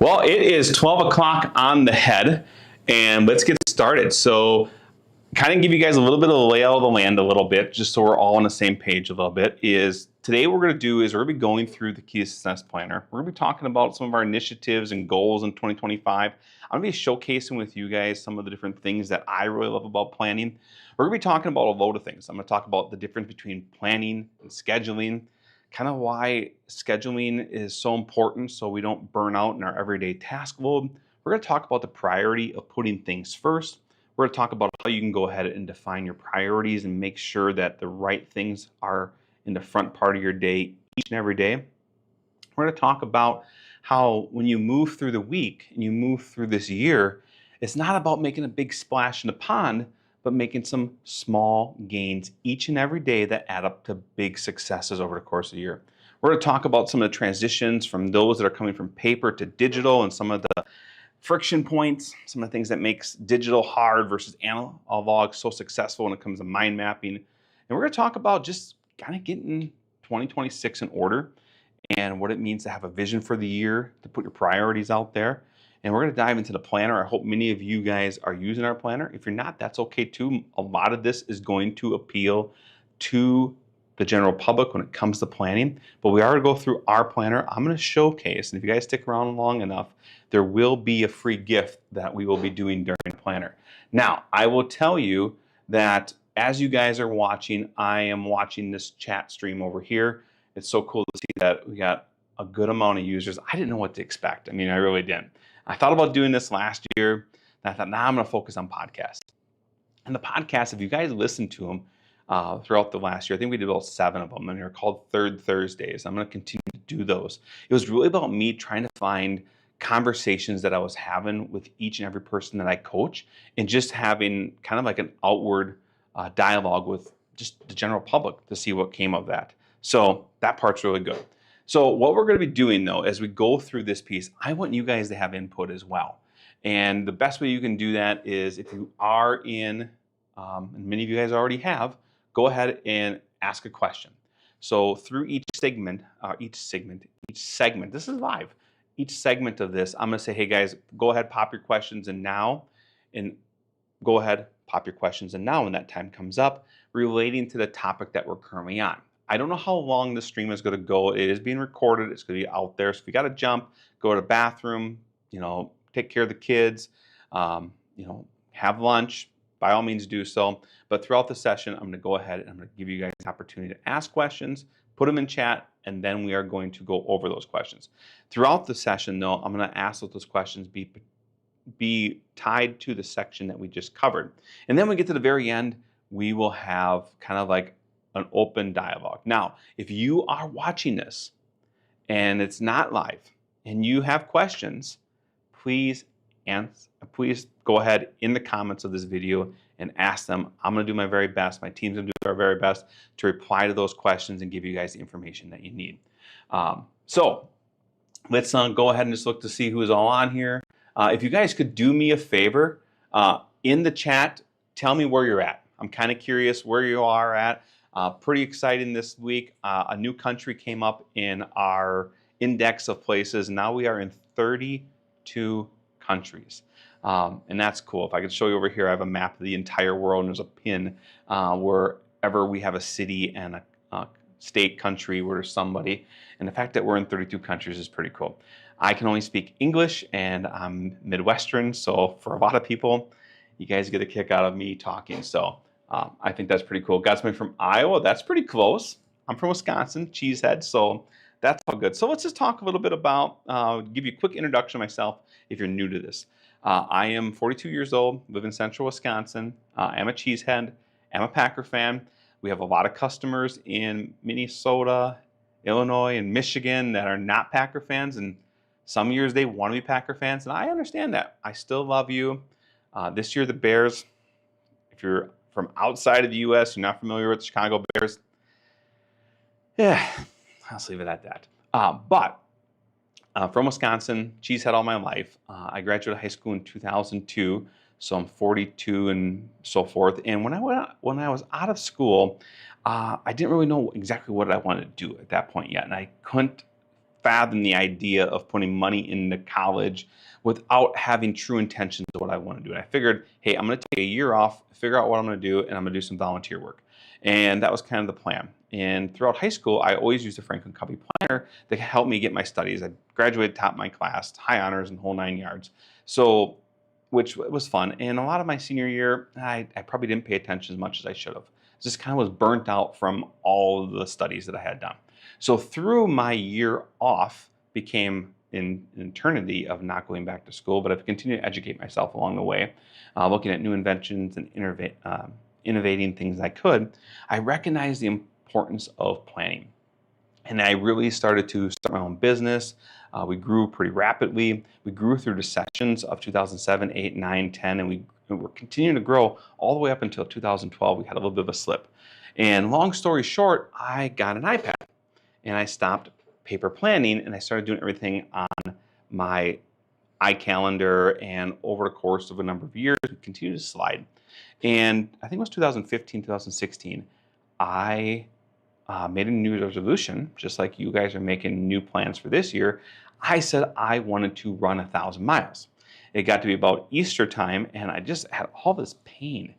Well, it is 12 o'clock on the head, and let's get started. So, kind of give you guys a little bit of the layout of the land a little bit, just so we're all on the same page a little bit, is today what we're going to do is we're going to be going through the Key2Success Planner. We're going to be talking about some of our initiatives and goals in 2025. I'm going to be showcasing with you guys some of the different things that I really love about planning. We're going to be talking about a load of things. I'm going to talk about the difference between planning and scheduling, kind of why scheduling is so important so we don't burn out in our everyday task load. We're going to talk about the priority of putting things first. We're going to talk about how you can go ahead and define your priorities and make sure that the right things are in the front part of your day each and every day. We're going to talk about how when you move through the week and you move through this year, it's not about making a big splash in the pond, but making some small gains each and every day that add up to big successes over the course of the year. We're going to talk about some of the transitions from those that are coming from paper to digital and some of the friction points, some of the things that makes digital hard versus analog so successful when it comes to mind mapping. And we're going to talk about just kind of getting 2026 in order and what it means to have a vision for the year, to put your priorities out there. And we're going to dive into the planner. I hope many of you guys are using our planner. If you're not, that's okay too. A lot of this is going to appeal to the general public when it comes to planning, but we are going to go through our planner. I'm going to showcase, and if you guys stick around long enough, there will be a free gift that we will be doing during the planner. Now, I will tell you that as you guys are watching, I am watching this chat stream over here. It's so cool to see that we got a good amount of users. I didn't know what to expect. I mean, I really didn't. I thought about doing this last year, and I thought, nah, I'm going to focus on podcasts. And the podcasts, if you guys listen to them throughout the last year, I think we did about 7 of them, and they're called Third Thursdays. I'm going to continue to do those. It was really about me trying to find conversations that I was having with each and every person that I coach, and just having kind of like an outward dialogue with just the general public to see what came of that. So that part's really good. So what we're going to be doing, though, as we go through this piece, I want you guys to have input as well. And the best way you can do that is if you are in, and many of you guys already have, go ahead and ask a question. So through each segment, this is live. Each segment of this, I'm going to say, hey guys, go ahead, pop your questions in now, and go ahead, pop your questions in now when that time comes up, relating to the topic that we're currently on. I don't know how long the stream is going to go. It is being recorded. It's going to be out there. So if you got to jump, go to the bathroom, take care of the kids, have lunch, by all means do so. But throughout the session, I'm going to go ahead and I'm going to give you guys the opportunity to ask questions, put them in chat, and then we are going to go over those questions. Throughout the session, though, I'm going to ask that those questions be tied to the section that we just covered. And then when we get to the very end, we will have kind of like an open dialogue. Now, if you are watching this and it's not live and you have questions, please go ahead in the comments of this video and ask them. I'm going to do my very best. My team's going to do our very best to reply to those questions and give you guys the information that you need. So let's go ahead and just look to see who is all on here. If you guys could do me a favor, in the chat, tell me where you're at. I'm kind of curious where you are at. Pretty exciting this week. A new country came up in our index of places. Now we are in 32 countries. And that's cool. If I could show you over here, I have a map of the entire world, and there's a pin wherever we have a city and a state, country where there's somebody. And the fact that we're in 32 countries is pretty cool. I can only speak English, and I'm Midwestern, so for a lot of people, you guys get a kick out of me talking. So I think that's pretty cool. Got somebody from Iowa. That's pretty close. I'm from Wisconsin, Cheesehead, so that's all good. So let's just talk a little bit about, give you a quick introduction of myself if you're new to this. I am 42 years old, live in central Wisconsin. I'm a Cheesehead. I'm a Packer fan. We have a lot of customers in Minnesota, Illinois, and Michigan that are not Packer fans, and some years they want to be Packer fans, and I understand that. I still love you. This year the Bears, if you're from outside of the U.S., you're not familiar with the Chicago Bears, yeah, I'll just leave it at that. But from Wisconsin, Cheesehead all my life. I graduated high school in 2002, so I'm 42 and so forth. And when I was out of school, I didn't really know exactly what I wanted to do at that point yet, and I couldn't fathom the idea of putting money into college without having true intentions of what I want to do. And I figured, hey, I'm going to take a year off, figure out what I'm going to do, and I'm going to do some volunteer work. And that was kind of the plan. And throughout high school, I always used a Franklin Covey planner to help me get my studies. I graduated top of my class, high honors and whole 9 yards. So, which was fun. And a lot of my senior year, I probably didn't pay attention as much as I should have. Just kind of was burnt out from all of the studies that I had done. So through my year off became an eternity of not going back to school, but I've continued to educate myself along the way, looking at new inventions and innovating things I could. I recognized the importance of planning. And I really started to start my own business. We grew pretty rapidly. We grew through the sessions of 2007, 8, 9, 10, and we were continuing to grow all the way up until 2012. We had a little bit of a slip. And long story short, I got an iPad and I stopped paper planning and I started doing everything on my iCalendar, and over the course of a number of years, we continued to slide. And I think it was 2015, 2016, I made a new resolution, just like you guys are making new plans for this year. I said I wanted to run 1,000 miles. It got to be about Easter time, and I just had all this pain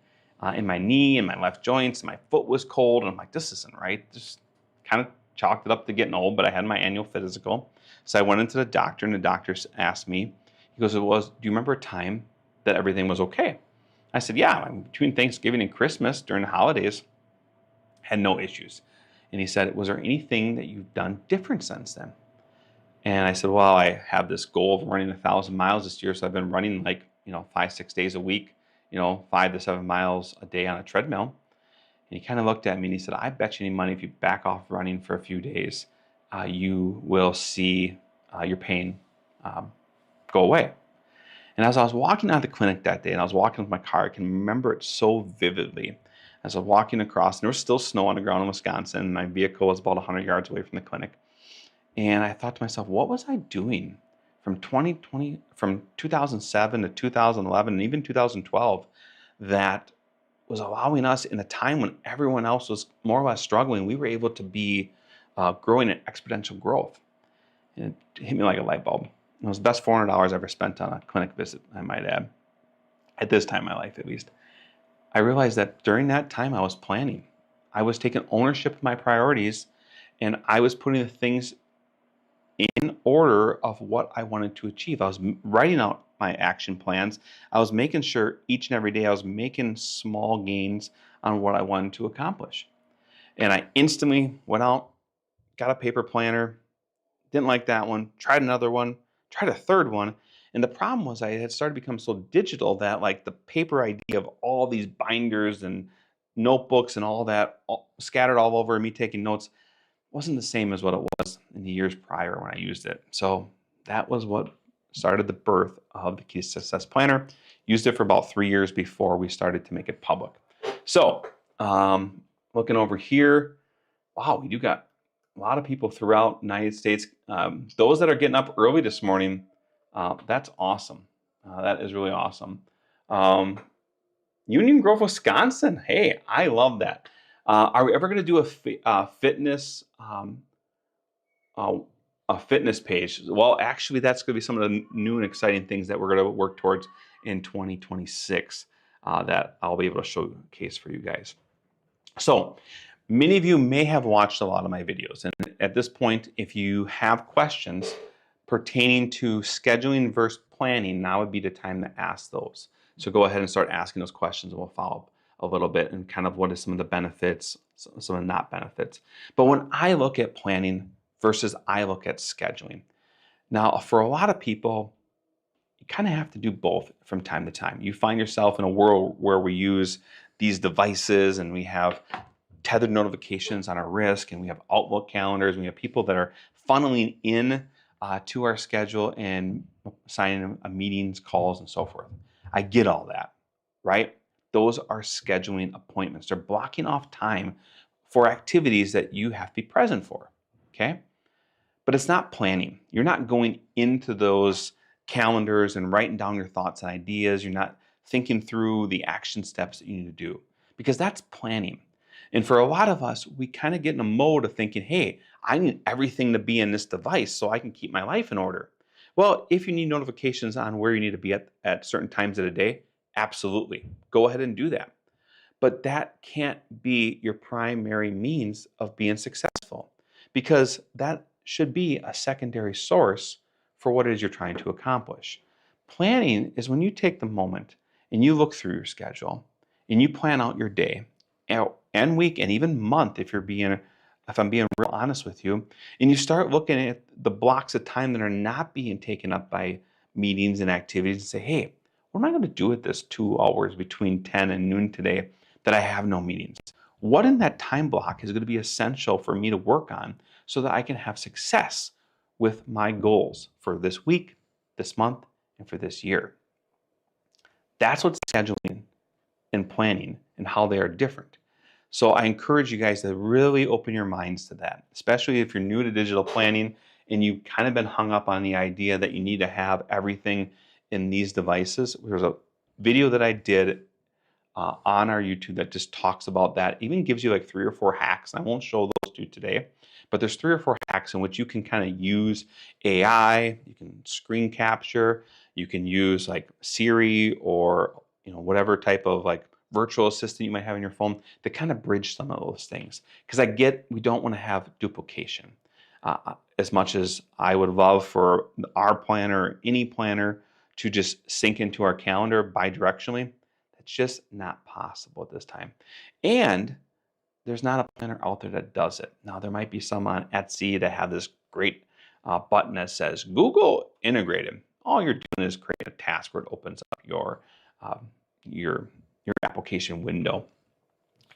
in my knee and my left joints. My foot was cold, and I'm like, this isn't right. Just kind of chalked it up to getting old, but I had my annual physical. So I went into the doctor, and the doctor asked me, he goes, do you remember a time that everything was okay? I said, yeah, between Thanksgiving and Christmas during the holidays, had no issues. And he said, was there anything that you've done different since then? And I said, well, I have this goal of running 1,000 miles this year. So I've been running 5, 6 days a week, 5 to 7 miles a day on a treadmill. And he kind of looked at me and he said, I bet you any money if you back off running for a few days, you will see your pain go away. And as I was walking out of the clinic that day and I was walking with my car, I can remember it so vividly. As I was walking across, and there was still snow on the ground in Wisconsin. My vehicle was about 100 yards away from the clinic. And I thought to myself, what was I doing from 2007 to 2011 and even 2012 that was allowing us in a time when everyone else was more or less struggling, we were able to be growing at exponential growth. And it hit me like a light bulb. It was the best $400 I ever spent on a clinic visit, I might add, at this time in my life at least. I realized that during that time I was planning. I was taking ownership of my priorities, and I was putting the things in order of what I wanted to achieve. I was writing out my action plans. I was making sure each and every day I was making small gains on what I wanted to accomplish. And I instantly went out, got a paper planner, didn't like that one, tried another one, tried a third one. And the problem was I had started to become so digital that the paper idea of all these binders and notebooks and all that scattered all over, me taking notes, wasn't the same as what it was in the years prior when I used it. So that was what started the birth of the Key2Success Planner. Used it for about 3 years before we started to make it public. So looking over here, wow, we do got a lot of people throughout the United States. Those that are getting up early this morning, that's awesome. That is really awesome. Union Grove, Wisconsin. Hey, I love that. Are we ever going to do a fitness page? Well, actually, that's going to be some of the new and exciting things that we're going to work towards in 2026 that I'll be able to showcase for you guys. So many of you may have watched a lot of my videos, and at this point, if you have questions pertaining to scheduling versus planning, now would be the time to ask those. So go ahead and start asking those questions, and we'll follow up a little bit and kind of what are some of the benefits, some of the not benefits. But when I look at planning versus I look at scheduling, now for a lot of people, you kind of have to do both from time to time. You find yourself in a world where we use these devices and we have tethered notifications on our wrist, and we have Outlook calendars, and we have people that are funneling in to our schedule and assigning meetings, calls, and so forth. I get all that, right? Those are scheduling appointments. They're blocking off time for activities that you have to be present for, okay? But it's not planning. You're not going into those calendars and writing down your thoughts and ideas. You're not thinking through the action steps that you need to do, because that's planning. And for a lot of us, we kind of get in a mode of thinking, hey, I need everything to be in this device so I can keep my life in order. Well, if you need notifications on where you need to be at certain times of the day, absolutely. Go ahead and do that. But that can't be your primary means of being successful, because that should be a secondary source for what it is you're trying to accomplish. Planning is when you take the moment and you look through your schedule and you plan out your day and week and even month, if I'm being real honest with you, and you start looking at the blocks of time that are not being taken up by meetings and activities and say, hey, what am I going to do with this 2 hours between 10 and noon today that I have no meetings? What in that time block is going to be essential for me to work on so that I can have success with my goals for this week, this month, and for this year? That's what scheduling and planning and how they are different. So I encourage you guys to really open your minds to that, especially if you're new to digital planning and you've kind of been hung up on the idea that you need to have everything in these devices. There's a video that I did on our YouTube that just talks about that. Even gives you like 3 or 4 hacks. I won't show those to you today, but there's 3 or 4 hacks in which you can kind of use AI, you can screen capture, you can use like Siri or whatever type of like virtual assistant you might have on your phone to kind of bridge some of those things. Because we don't want to have duplication. As much as I would love for our planner, any planner, to just sync into our calendar bidirectionally, that's just not possible at this time. And there's not a planner out there that does it. Now, there might be some on Etsy that have this great button that says Google Integrated. All you're doing is create a task where it opens up your application window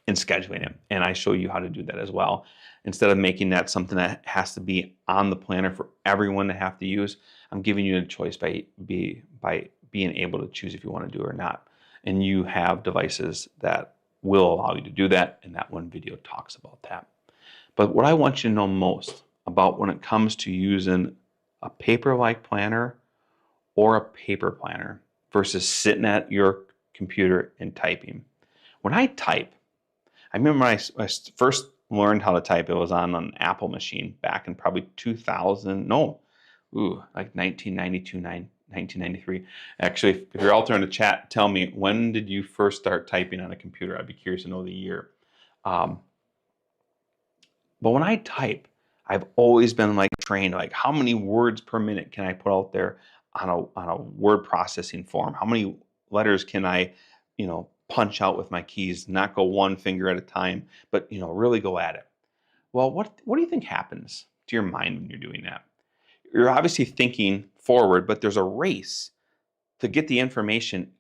and scheduling it. And I show you how to do that as well. Instead of making that something that has to be on the planner for everyone to have to use, I'm giving you a choice by being able to choose if you want to do it or not. And you have devices that will allow you to do that, and that one video talks about that. But what I want you to know most about when it comes to using a paper-like planner or a paper planner versus sitting at your computer and typing. When I type, I remember when I first learned how to type, it was on an Apple machine back in probably 1992, 1993. Actually, if you're out there in the chat, tell me, when did you first start typing on a computer? I'd be curious to know the year. But when I type, I've always been like trained, like how many words per minute can I put out there on a word processing form? How many letters can I, punch out with my keys, not go one finger at a time, but, really go at it? Well, what do you think happens to your mind when you're doing that? You're obviously thinking forward, but there's a race to get the information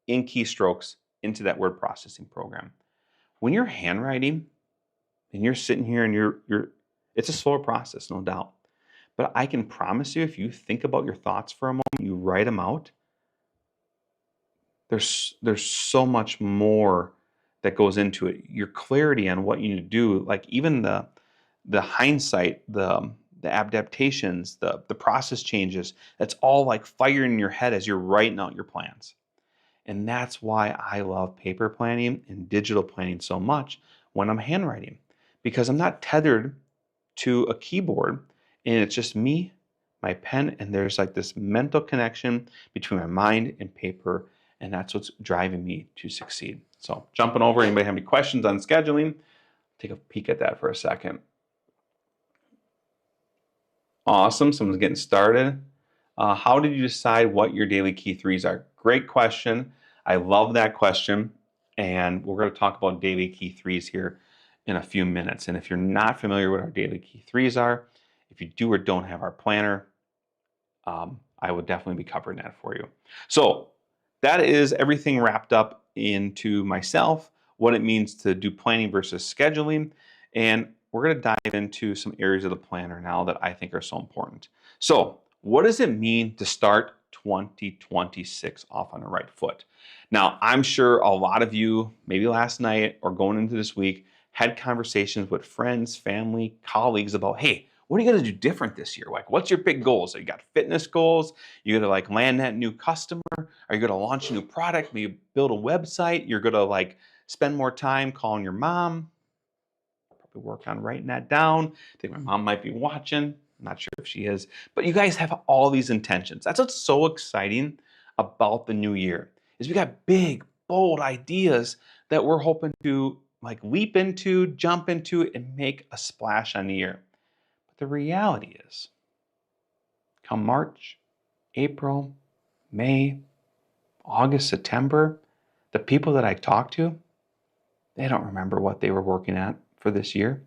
in keystrokes into that word processing program. When you're handwriting and you're sitting here and it's a slower process, no doubt. But I can promise you, if you think about your thoughts for a moment, you write them out, there's so much more that goes into it. Your clarity on what you need to do, like even the hindsight, the adaptations, the process changes, that's all like firing in your head as you're writing out your plans. And that's why I love paper planning and digital planning so much when I'm handwriting, because I'm not tethered to a keyboard and it's just me, my pen, and there's like this mental connection between my mind and paper, and that's what's driving me to succeed. So jumping over, anybody have any questions on scheduling? Take a peek at that for a second. Awesome, someone's getting started. How did you decide what your daily key threes are? Great question. I love that question. And we're going to talk about daily key threes here in a few minutes. And if you're not familiar with what our daily key threes are, if you do or don't have our planner, I would definitely be covering that for you. So that is everything wrapped up into myself, what it means to do planning versus scheduling. And we're going to dive into some areas of the planner now that I think are so important. So what does it mean to start 2026 off on the right foot? Now, I'm sure a lot of you, maybe last night or going into this week, had conversations with friends, family, colleagues about, hey, what are you going to do different this year? Like, what's your big goals? So you got fitness goals? You going to land that new customer? Are you going to launch a new product? Maybe build a website? You're going to spend more time calling your mom? to work on writing that down. I think my mom might be watching. I'm not sure if she is. But you guys have all these intentions. That's what's so exciting about the new year, is we got big, bold ideas that we're hoping to like leap into, jump into, and make a splash on the year. But the reality is, come March, April, May, August, September, the people that I talk to, they don't remember what they were working at for this year.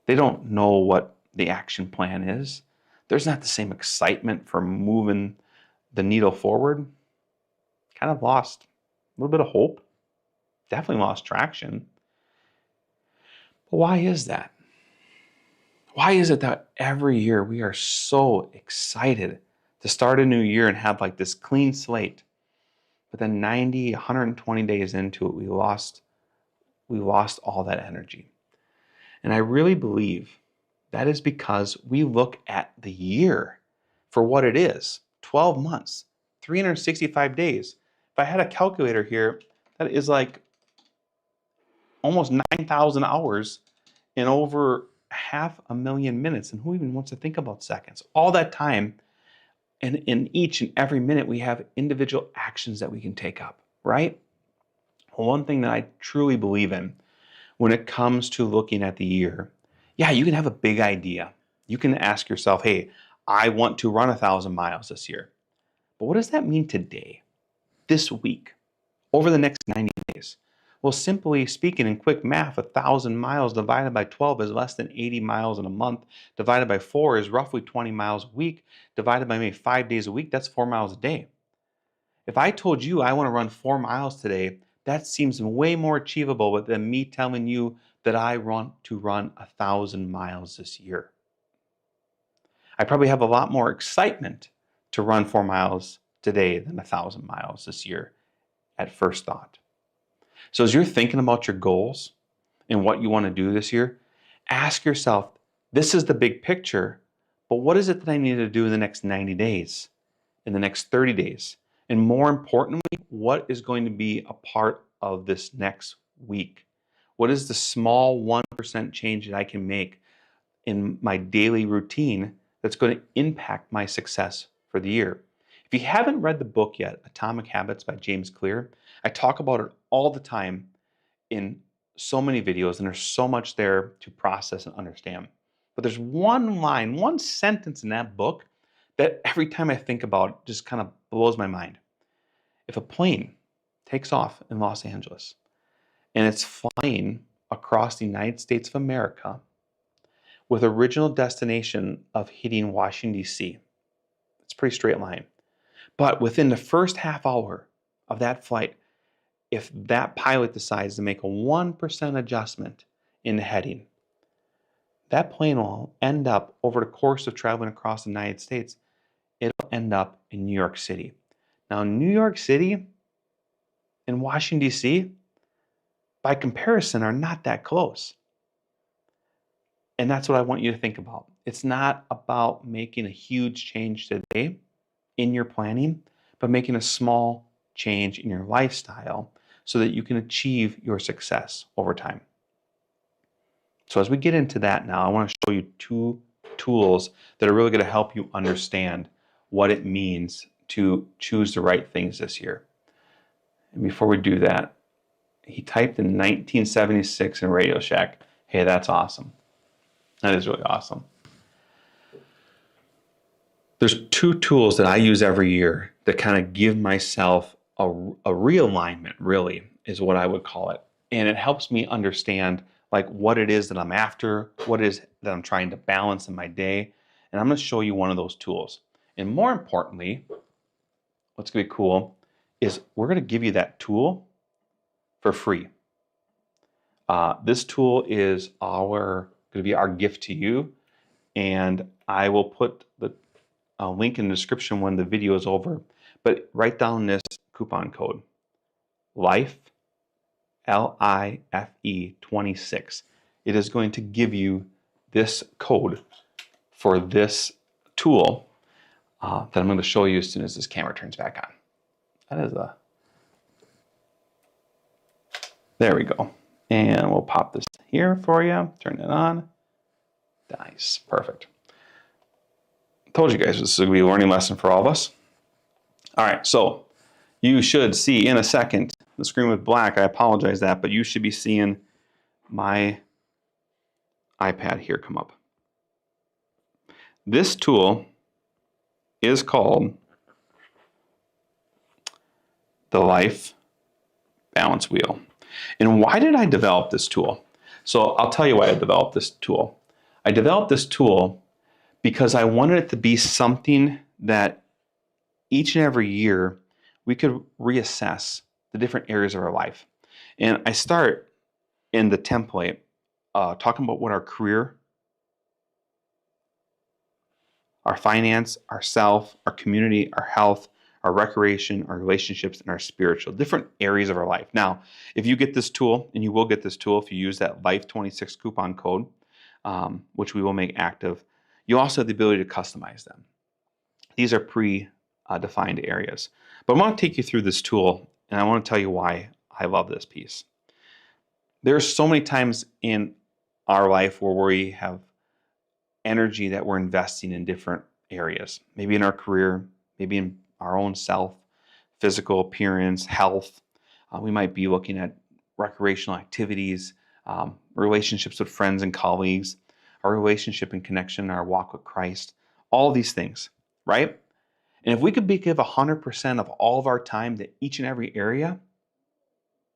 They don't know what the action plan is. There's not the same excitement for moving the needle forward. Kind of lost a little bit of hope. Definitely lost traction. But why is that? Why is it that every year we are so excited to start a new year and have like this clean slate, but then 90, 120 days into it, we lost all that energy? And I really believe that is because we look at the year for what it is. 12 months, 365 days. If I had a calculator here, that is like almost 9,000 hours and over 500,000 minutes. And who even wants to think about seconds? All that time, and in each and every minute, we have individual actions that we can take up, right? Well, one thing that I truly believe in when it comes to looking at the year, yeah, you can have a big idea. You can ask yourself, hey, I want to run 1,000 miles this year. But what does that mean today, this week, over the next 90 days? Well, simply speaking, in quick math, 1,000 miles divided by 12 is less than 80 miles in a month. Divided by 4 is roughly 20 miles a week. Divided by maybe 5 days a week, that's 4 miles a day. If I told you I want to run 4 miles today, that seems way more achievable than me telling you that I want to run 1,000 miles this year. I probably have a lot more excitement to run 4 miles today than 1,000 miles this year at first thought. So as you're thinking about your goals and what you want to do this year, ask yourself, this is the big picture, but what is it that I need to do in the next 90 days, in the next 30 days? And more importantly, what is going to be a part of this next week? What is the small 1% change that I can make in my daily routine that's going to impact my success for the year? If you haven't read the book yet, Atomic Habits by James Clear, I talk about it all the time in so many videos, and there's so much there to process and understand. But there's one line, one sentence in that book that every time I think about it just kind of blows my mind. If a plane takes off in Los Angeles and it's flying across the United States of America with original destination of hitting Washington, D.C., it's a pretty straight line. But within the first half hour of that flight, if that pilot decides to make a 1% adjustment in the heading, that plane will end up, over the course of traveling across the United States, it'll end up in New York City. Now, New York City and Washington, D.C., by comparison, are not that close. And that's what I want you to think about. It's not about making a huge change today in your planning, but making a small change in your lifestyle so that you can achieve your success over time. So as we get into that now, I want to show you 2 tools that are really going to help you understand what it means to choose the right things this year. And before we do that, he typed in 1976 in Radio Shack. Hey, that's awesome. That is really awesome. There's 2 tools that I use every year that kind of give myself a realignment, really, is what I would call it. And it helps me understand like what it is that I'm after, what it is that I'm trying to balance in my day. And I'm going to show you one of those tools. And more importantly, what's going to be cool is we're going to give you that tool for free. This tool is going to be our gift to you. And I will put the link in the description when the video is over. But write down this coupon code, LIFE, LIFE 26. It is going to give you this code for this tool that I'm going to show you as soon as this camera turns back on. There we go. And we'll pop this here for you. Turn it on. Nice. Perfect. Told you guys this is going to be a learning lesson for all of us. All right. So you should see in a second the screen with black. I apologize that, but you should be seeing my iPad here come up. This tool is called the Life Balance Wheel. And why did I develop this tool? So I'll tell you why I developed this tool. I developed this tool because I wanted it to be something that each and every year we could reassess the different areas of our life. And I start in the template talking about what our career, our finance, our self, our community, our health, our recreation, our relationships, and our spiritual, different areas of our life. Now, if you get this tool, and you will get this tool if you use that Life26 coupon code, which we will make active, you also have the ability to customize them. These are pre-defined areas. But I want to take you through this tool, and I want to tell you why I love this piece. There are so many times in our life where we have energy that we're investing in different areas, maybe in our career, maybe in our own self, physical appearance, health. We might be looking at recreational activities, relationships with friends and colleagues, our relationship and connection, our walk with Christ, all of these things, right? And if we could give 100% of all of our time to each and every area,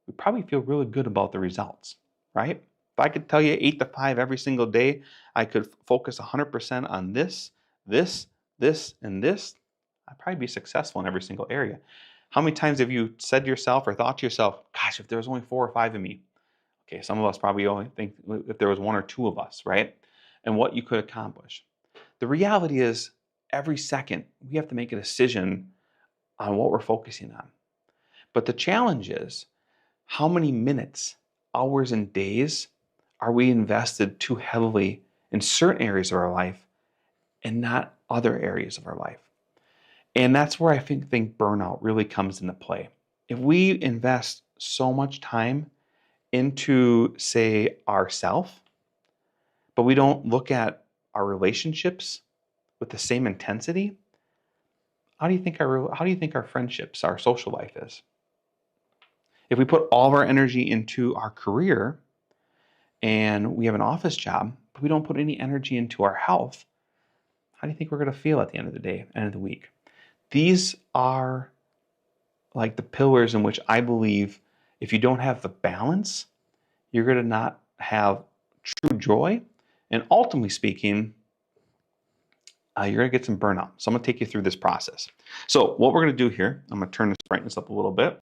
we probably feel really good about the results, right? If I could tell you 8 to 5 every single day, I could focus 100% on this, and this, I'd probably be successful in every single area. How many times have you said to yourself or thought to yourself, gosh, if there was only 4 or 5 of me? Okay, some of us probably only think if there was 1 or 2 of us, right? And what you could accomplish. The reality is, every second, we have to make a decision on what we're focusing on. But the challenge is, how many minutes, hours, and days are we invested too heavily in certain areas of our life and not other areas of our life? And that's where I think burnout really comes into play. If we invest so much time into, say, ourself, but we don't look at our relationships with the same intensity, how do you think our friendships, our social life is? If we put all of our energy into our career and we have an office job, but we don't put any energy into our health, how do you think we're going to feel at the end of the day, end of the week? These are like the pillars in which I believe if you don't have the balance, you're going to not have true joy. And ultimately speaking, you're going to get some burnout. So I'm going to take you through this process. So what we're going to do here, I'm going to turn this brightness up a little bit,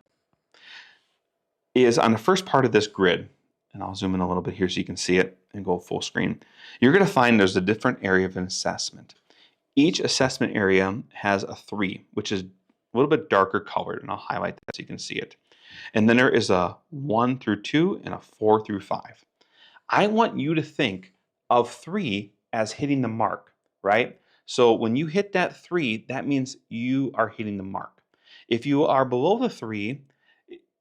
is on the first part of this grid, and I'll zoom in a little bit here so you can see it and go full screen, you're going to find there's a different area of an assessment. Each assessment area has a 3, which is a little bit darker colored, and I'll highlight that so you can see it. And then there is a 1 through 2 and a 4 through 5. I want you to think of 3 as hitting the mark, right? So when you hit that 3, that means you are hitting the mark. If you are below the 3,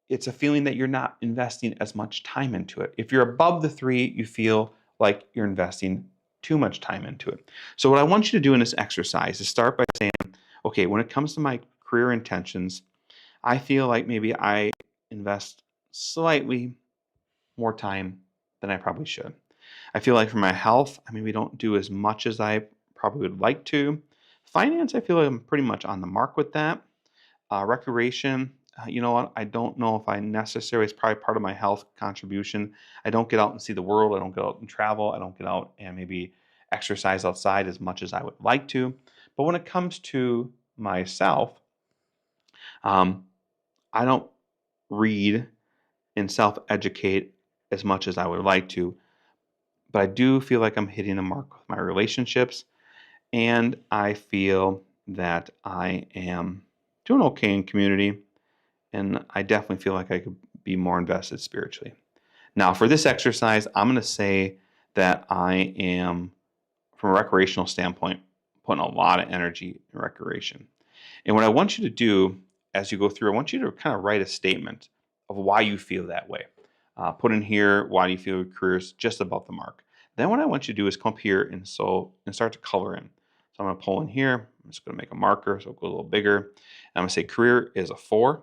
it's a feeling that you're not investing as much time into it. If you're above the 3, you feel like you're investing too much time into it. So what I want you to do in this exercise is start by saying, okay, when it comes to my career intentions, I feel like maybe I invest slightly more time than I probably should. I feel like for my health, I maybe don't do as much as I probably would like to. Finance, I feel like I'm pretty much on the mark with that. Recreation, you know what? I don't know if I necessarily, it's probably part of my health contribution. I don't get out and see the world. I don't go out and travel. I don't get out and maybe exercise outside as much as I would like to. But when it comes to myself, I don't read and self-educate as much as I would like to. But I do feel like I'm hitting the mark with my relationships. And I feel that I am doing okay in community. And I definitely feel like I could be more invested spiritually. Now, for this exercise, I'm going to say that I am, from a recreational standpoint, putting a lot of energy in recreation. And what I want you to do as you go through, I want you to kind of write a statement of why you feel that way. Put in here, why do you feel your career is just above the mark? Then what I want you to do is come up here and start to color in. So I'm going to pull in here. I'm just going to make a marker, so go a little bigger. And I'm going to say career is a 4.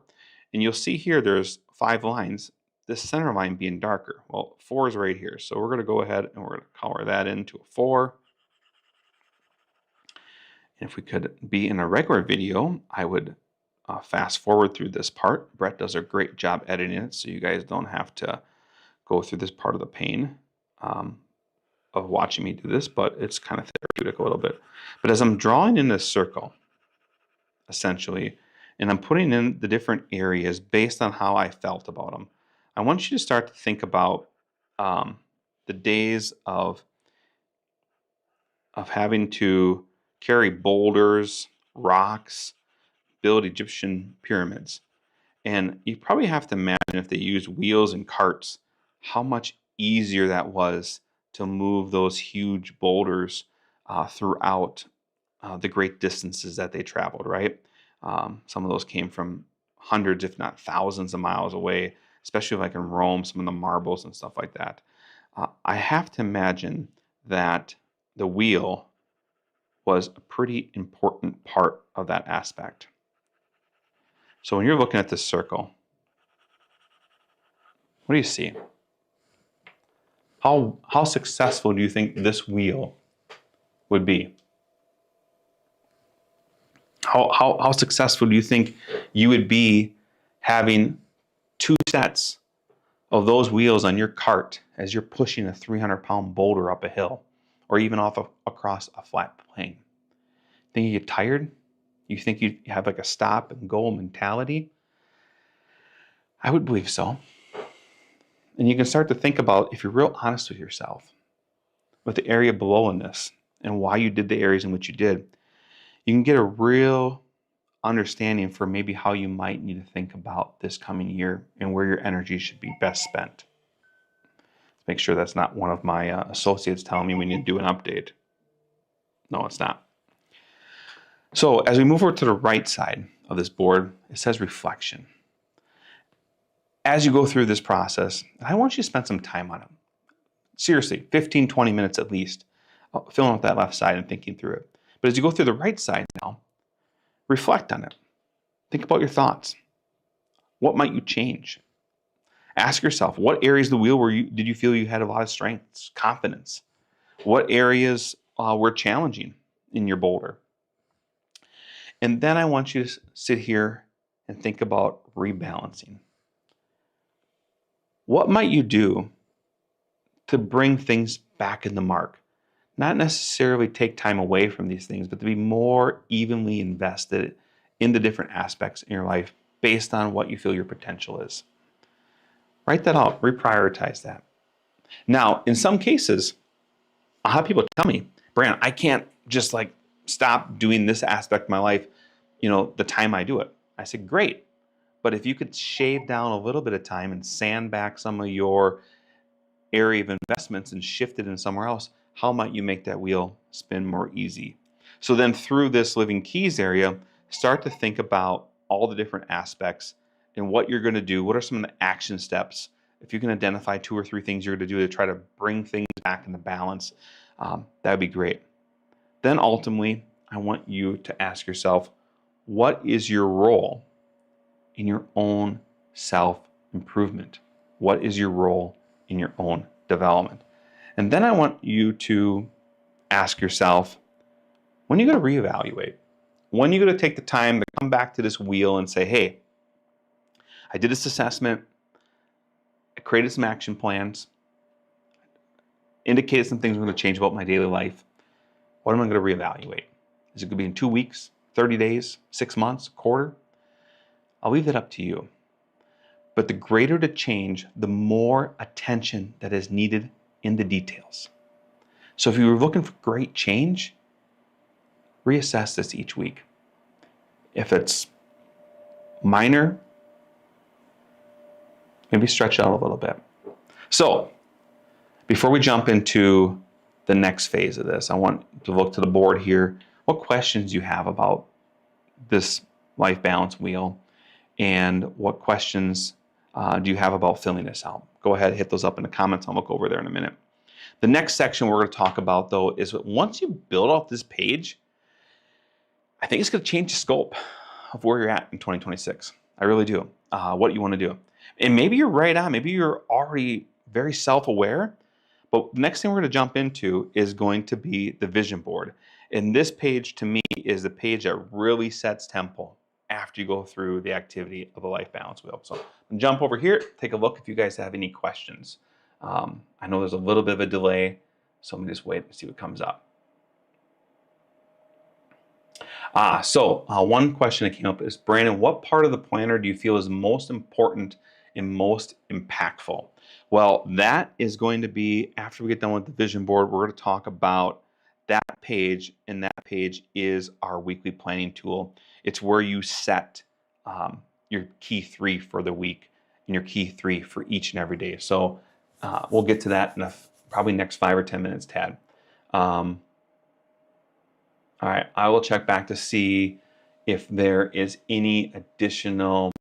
And you'll see here there's 5 lines, this center line being darker. Well, 4 is right here. So we're going to go ahead and we're going to color that into a 4. And if we could be in a regular video, I would fast forward through this part. Brett does a great job editing it, so you guys don't have to go through this part of the pain of watching me do this, but it's kind of therapeutic a little bit. But as I'm drawing in this circle, essentially, and I'm putting in the different areas based on how I felt about them, I want you to start to think about the days of having to carry boulders, rocks, build Egyptian pyramids. And you probably have to imagine if they used wheels and carts, how much easier that was to move those huge boulders throughout the great distances that they traveled, right? Some of those came from hundreds, if not thousands of miles away, especially like in Rome, some of the marbles and stuff like that. I have to imagine that the wheel was a pretty important part of that aspect. So when you're looking at this circle, what do you see? How successful do you think this wheel would be? How successful do you think you would be having 2 sets of those wheels on your cart as you're pushing a 300-pound boulder up a hill or even across a flat plain? Think you get tired? You think you have like a stop and go mentality? I would believe so. And you can start to think about, if you're real honest with yourself, with the area below in this and why you did the areas in which you did, you can get a real understanding for maybe how you might need to think about this coming year and where your energy should be best spent. Make sure that's not one of my associates telling me we need to do an update. No, it's not. So as we move over to the right side of this board, it says reflection. As you go through this process, I want you to spend some time on it. Seriously, 15, 20 minutes at least, filling out that left side and thinking through it. But as you go through the right side now, reflect on it. Think about your thoughts. What might you change? Ask yourself, what areas of the wheel did you feel you had a lot of strengths, confidence? What areas were challenging in your boulder? And then I want you to sit here and think about rebalancing. What might you do to bring things back in the mark? Not necessarily take time away from these things, but to be more evenly invested in the different aspects in your life based on what you feel your potential is. Write that out, reprioritize that. Now, in some cases, I'll have people tell me, Brand, I can't just like stop doing this aspect of my life, the time I do it. I said, great. But if you could shave down a little bit of time and sand back some of your area of investments and shift it in somewhere else, how might you make that wheel spin more easy? So then through this Living Keys area, start to think about all the different aspects and what you're going to do. What are some of the action steps? If you can identify 2 or 3 things you're going to do to try to bring things back into balance, that would be great. Then ultimately, I want you to ask yourself, what is your role in your own self-improvement? What is your role in your own development? And then I want you to ask yourself, when are you going to reevaluate? When are you going to take the time to come back to this wheel and say, hey, I did this assessment, I created some action plans, indicated some things I'm going to change about my daily life. What am I going to reevaluate? Is it going to be in 2 weeks, 30 days, 6 months, a quarter? I'll leave that up to you. But the greater the change, the more attention that is needed in the details. So if you were looking for great change, reassess this each week. If it's minor, maybe stretch out a little bit. So before we jump into the next phase of this, I want to look to the board here. What questions you have about this life balance wheel, and what questions do you have about filling this out? Go ahead, hit those up in the comments. I'll look over there in a minute. The next section we're going to talk about, though, is once you build off this page, I think it's going to change the scope of where you're at in 2026. I really do. What you want to do. And maybe you're right on. Maybe you're already very self-aware. But the next thing we're going to jump into is going to be the vision board. And this page, to me, is the page that really sets tempo after you go through the activity of the life balance wheel. So jump over here, take a look if you guys have any questions. I know there's a little bit of a delay, so let me just wait and see what comes up. One question that came up is, Brandon, what part of the planner do you feel is most important and most impactful? Well, that is going to be, after we get done with the vision board, we're going to talk about that page, and that page is our weekly planning tool. It's where you set your key 3 for the week and your key 3 for each and every day. So we'll get to that in probably next 5 or 10 minutes, Tad. All right, I will check back to see if there is any additional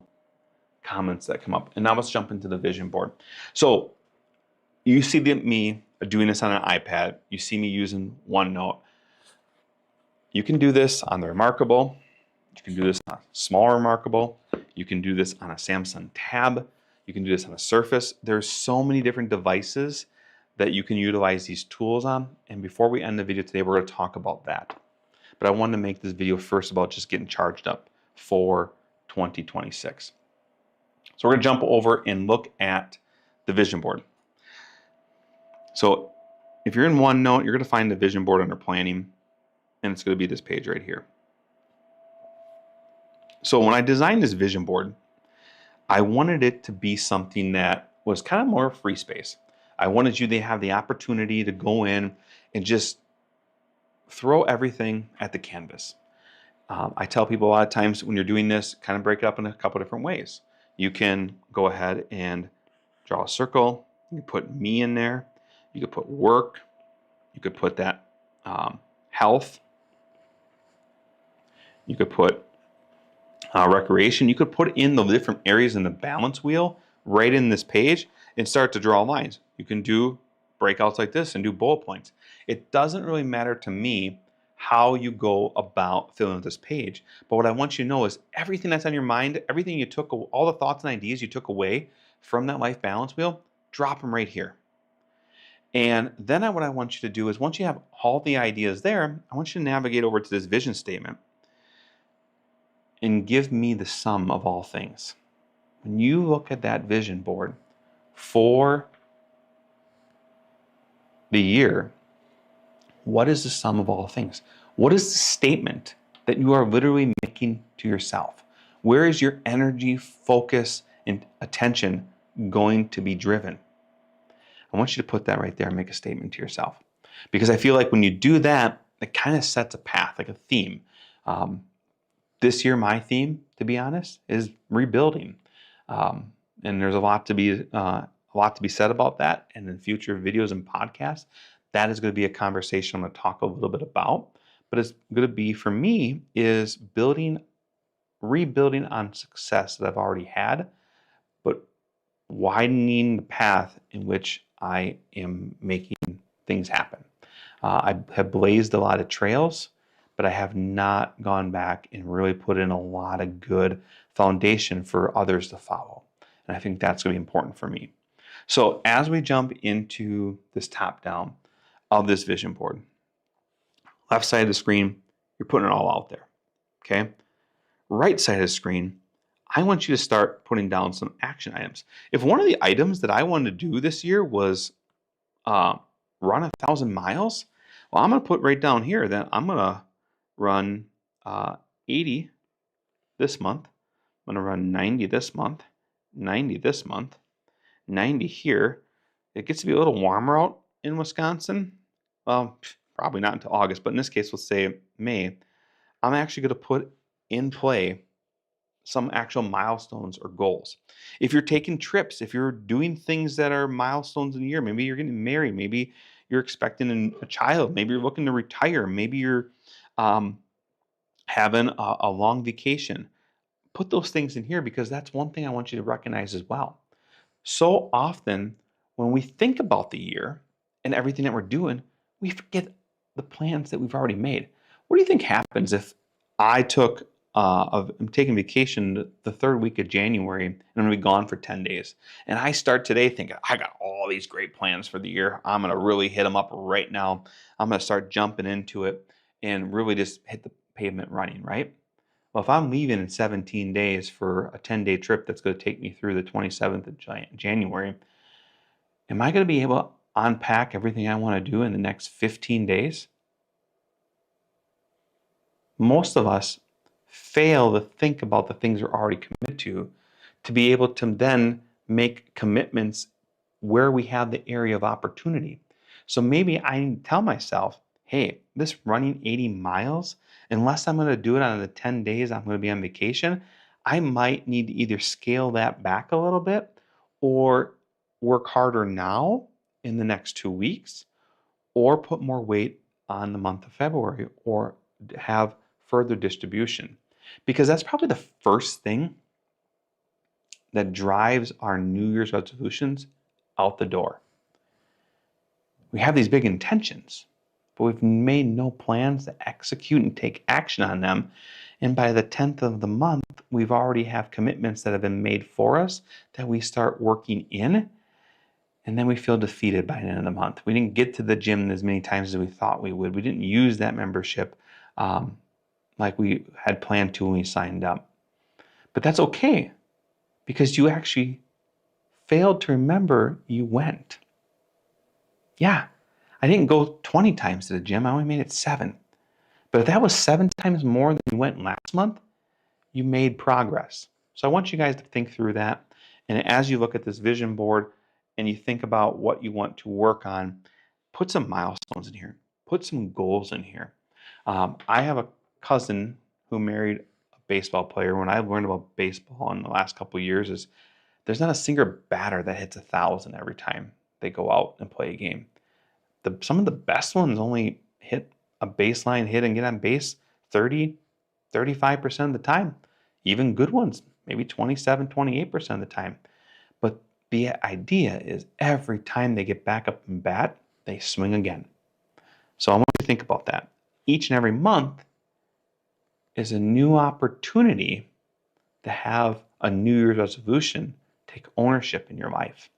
comments that come up. And now let's jump into the vision board. So you see me doing this on an iPad. You see me using OneNote. You can do this on the Remarkable. You can do this on a small Remarkable. You can do this on a Samsung Tab. You can do this on a Surface. There's so many different devices that you can utilize these tools on. And before we end the video today, we're going to talk about that. But I wanted to make this video first about just getting charged up for 2026. So we're going to jump over and look at the vision board. So if you're in OneNote, you're going to find the vision board under planning, and it's going to be this page right here. So when I designed this vision board, I wanted it to be something that was kind of more free space. I wanted you to have the opportunity to go in and just throw everything at the canvas. I tell people a lot of times when you're doing this, kind of break it up in a couple different ways. You can go ahead and draw a circle. You can put me in there. You could put work. You could put that health. You could put recreation. You could put in the different areas in the balance wheel right in this page and start to draw lines. You can do breakouts like this and do bullet points. It doesn't really matter to me how you go about filling out this page, but what I want you to know is everything that's on your mind, everything you took, all the thoughts and ideas you took away from that life balance wheel, drop them right here. And then what I want you to do is, once you have all the ideas there, I want you to navigate over to this vision statement and give me the sum of all things. When you look at that vision board for the year, what is the sum of all things? What is the statement that you are literally making to yourself? Where is your energy, focus, and attention going to be driven? I want you to put that right there and make a statement to yourself. Because I feel like when you do that, it kind of sets a path, like a theme. This year, my theme, to be honest, is rebuilding. And there's a lot to be said about that. And in future videos and podcasts, that is going to be a conversation I'm going to talk a little bit about. But it's going to be, for me, is rebuilding on success that I've already had, but widening the path in which I am making things happen. I have blazed a lot of trails, but I have not gone back and really put in a lot of good foundation for others to follow. And I think that's going to be important for me. So as we jump into this top down of this vision board, left side of the screen, you're putting it all out there, okay? Right side of the screen, I want you to start putting down some action items. If one of the items that I wanted to do this year was run 1,000 miles, well, I'm going to put right down here that I'm going to run 80 this month. I'm going to run 90 this month, 90 this month, 90 here. It gets to be a little warmer out in Wisconsin. Well, probably not until August, but in this case, let's say May. I'm actually going to put in play some actual milestones or goals. If you're taking trips, if you're doing things that are milestones in a year, maybe you're getting married, maybe you're expecting a child, maybe you're looking to retire, maybe you're having a long vacation. Put those things in here, because that's one thing I want you to recognize as well. So often when we think about the year and everything that we're doing, we forget the plans that we've already made. What do you think happens if I'm taking vacation the third week of January and I'm going to be gone for 10 days? And I start today thinking, I got all these great plans for the year. I'm going to really hit them up right now. I'm going to start jumping into it and really just hit the pavement running, right? Well, if I'm leaving in 17 days for a 10-day trip that's going to take me through the 27th of January, am I going to be able to unpack everything I want to do in the next 15 days? Most of us fail to think about the things we're already committed to be able to then make commitments where we have the area of opportunity. So maybe I tell myself, hey, this running 80 miles, unless I'm going to do it on the 10 days I'm going to be on vacation, I might need to either scale that back a little bit or work harder now in the next 2 weeks or put more weight on the month of February or have further distribution. Because that's probably the first thing that drives our New Year's resolutions out the door. We have these big intentions, but we've made no plans to execute and take action on them. And by the 10th of the month, we've already have commitments that have been made for us that we start working in, and then we feel defeated by the end of the month. We didn't get to the gym as many times as we thought we would. We didn't use that membership like we had planned to when we signed up. But that's okay, because you actually failed to remember you went. Yeah, I didn't go 20 times to the gym. I only made it 7. But if that was 7 times more than you went last month, you made progress. So I want you guys to think through that. And as you look at this vision board and you think about what you want to work on, put some milestones in here. Put some goals in here. I have a cousin who married a baseball player. When I learned about baseball in the last couple of years is there's not a single batter that hits 1,000 every time they go out and play a game. Some of the best ones only hit a baseline hit and get on base 30, 35% of the time. Even good ones, maybe 27, 28% of the time. But the idea is every time they get back up and bat, they swing again. So I want you to think about that. Each and every month is a new opportunity to have a New Year's resolution take ownership in your life.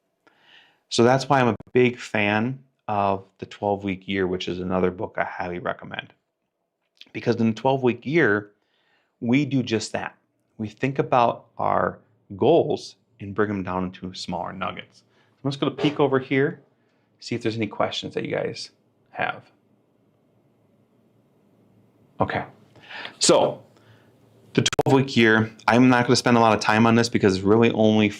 So that's why I'm a big fan of the 12-week year, which is another book I highly recommend. Because in the 12-week year, we do just that. We think about our goals and bring them down into smaller nuggets. I'm just going to peek over here, see if there's any questions that you guys have. Okay, so the 12-week year, I'm not going to spend a lot of time on this because it's really only,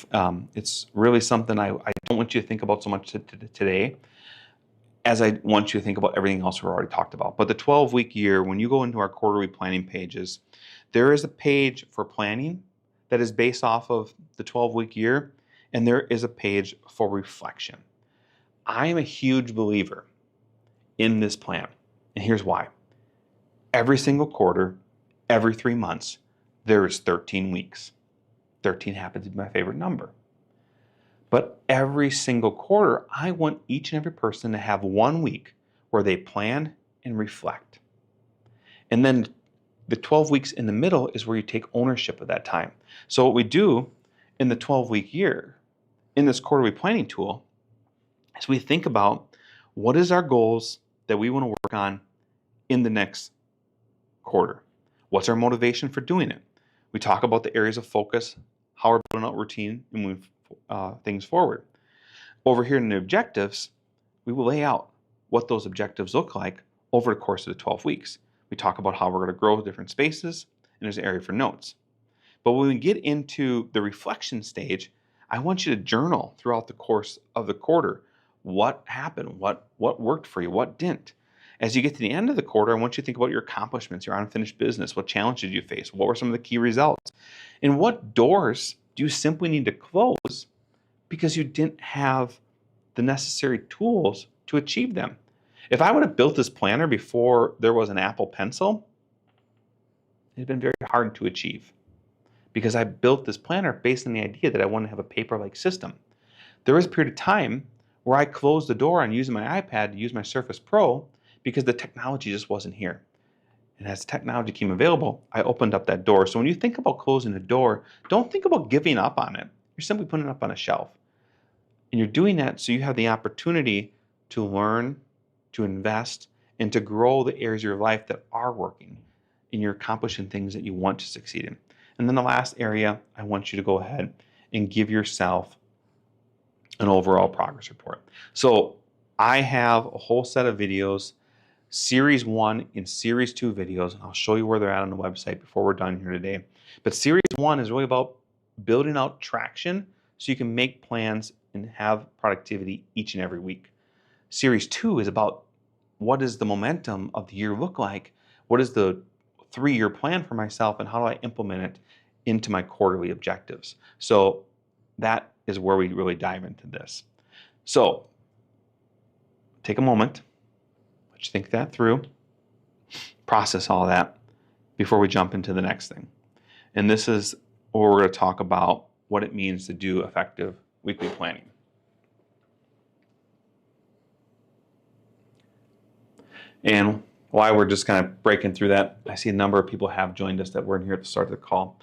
it's really something I don't want you to think about so much today as I want you to think about everything else we've already talked about. But the 12-week year, when you go into our quarterly planning pages, there is a page for planning that is based off of the 12-week year, and there is a page for reflection. I am a huge believer in this plan, and here's why. Every single quarter, every 3 months, there is 13 weeks. 13 happens to be my favorite number. But every single quarter, I want each and every person to have 1 week where they plan and reflect. And then the 12 weeks in the middle is where you take ownership of that time. So what we do in the 12-week year, in this quarterly planning tool, is we think about what is our goals that we want to work on in the next quarter. What's our motivation for doing it? We talk about the areas of focus, how we're building out routine, and move things forward. Over here in the objectives, we will lay out what those objectives look like over the course of the 12 weeks. We talk about how we're going to grow different spaces, and there's an area for notes. But when we get into the reflection stage, I want you to journal throughout the course of the quarter. What happened? What worked for you? What didn't? As you get to the end of the quarter, I want you to think about your accomplishments, your unfinished business. What challenges did you face? What were some of the key results? And what doors do you simply need to close because you didn't have the necessary tools to achieve them? If I would have built this planner before there was an Apple Pencil, it'd been very hard to achieve because I built this planner based on the idea that I want to have a paper-like system. There was a period of time where I closed the door on using my iPad to use my Surface Pro because the technology just wasn't here. And as technology became available, I opened up that door. So when you think about closing the door, don't think about giving up on it. You're simply putting it up on a shelf. And you're doing that so you have the opportunity to learn, to invest, and to grow the areas of your life that are working, and you're accomplishing things that you want to succeed in. And then the last area, I want you to go ahead and give yourself an overall progress report. So I have a whole set of videos, Series 1 and Series 2 videos, and I'll show you where they're at on the website before we're done here today. But Series 1 is really about building out traction so you can make plans and have productivity each and every week. Series 2 is about what does the momentum of the year look like? What is the 3-year plan for myself, and how do I implement it into my quarterly objectives? So that is where we really dive into this. So take a moment, let you think that through, process all that before we jump into the next thing. And this is where we're going to talk about what it means to do effective weekly planning. And while we're just kind of breaking through that, I see a number of people have joined us that weren't here at the start of the call.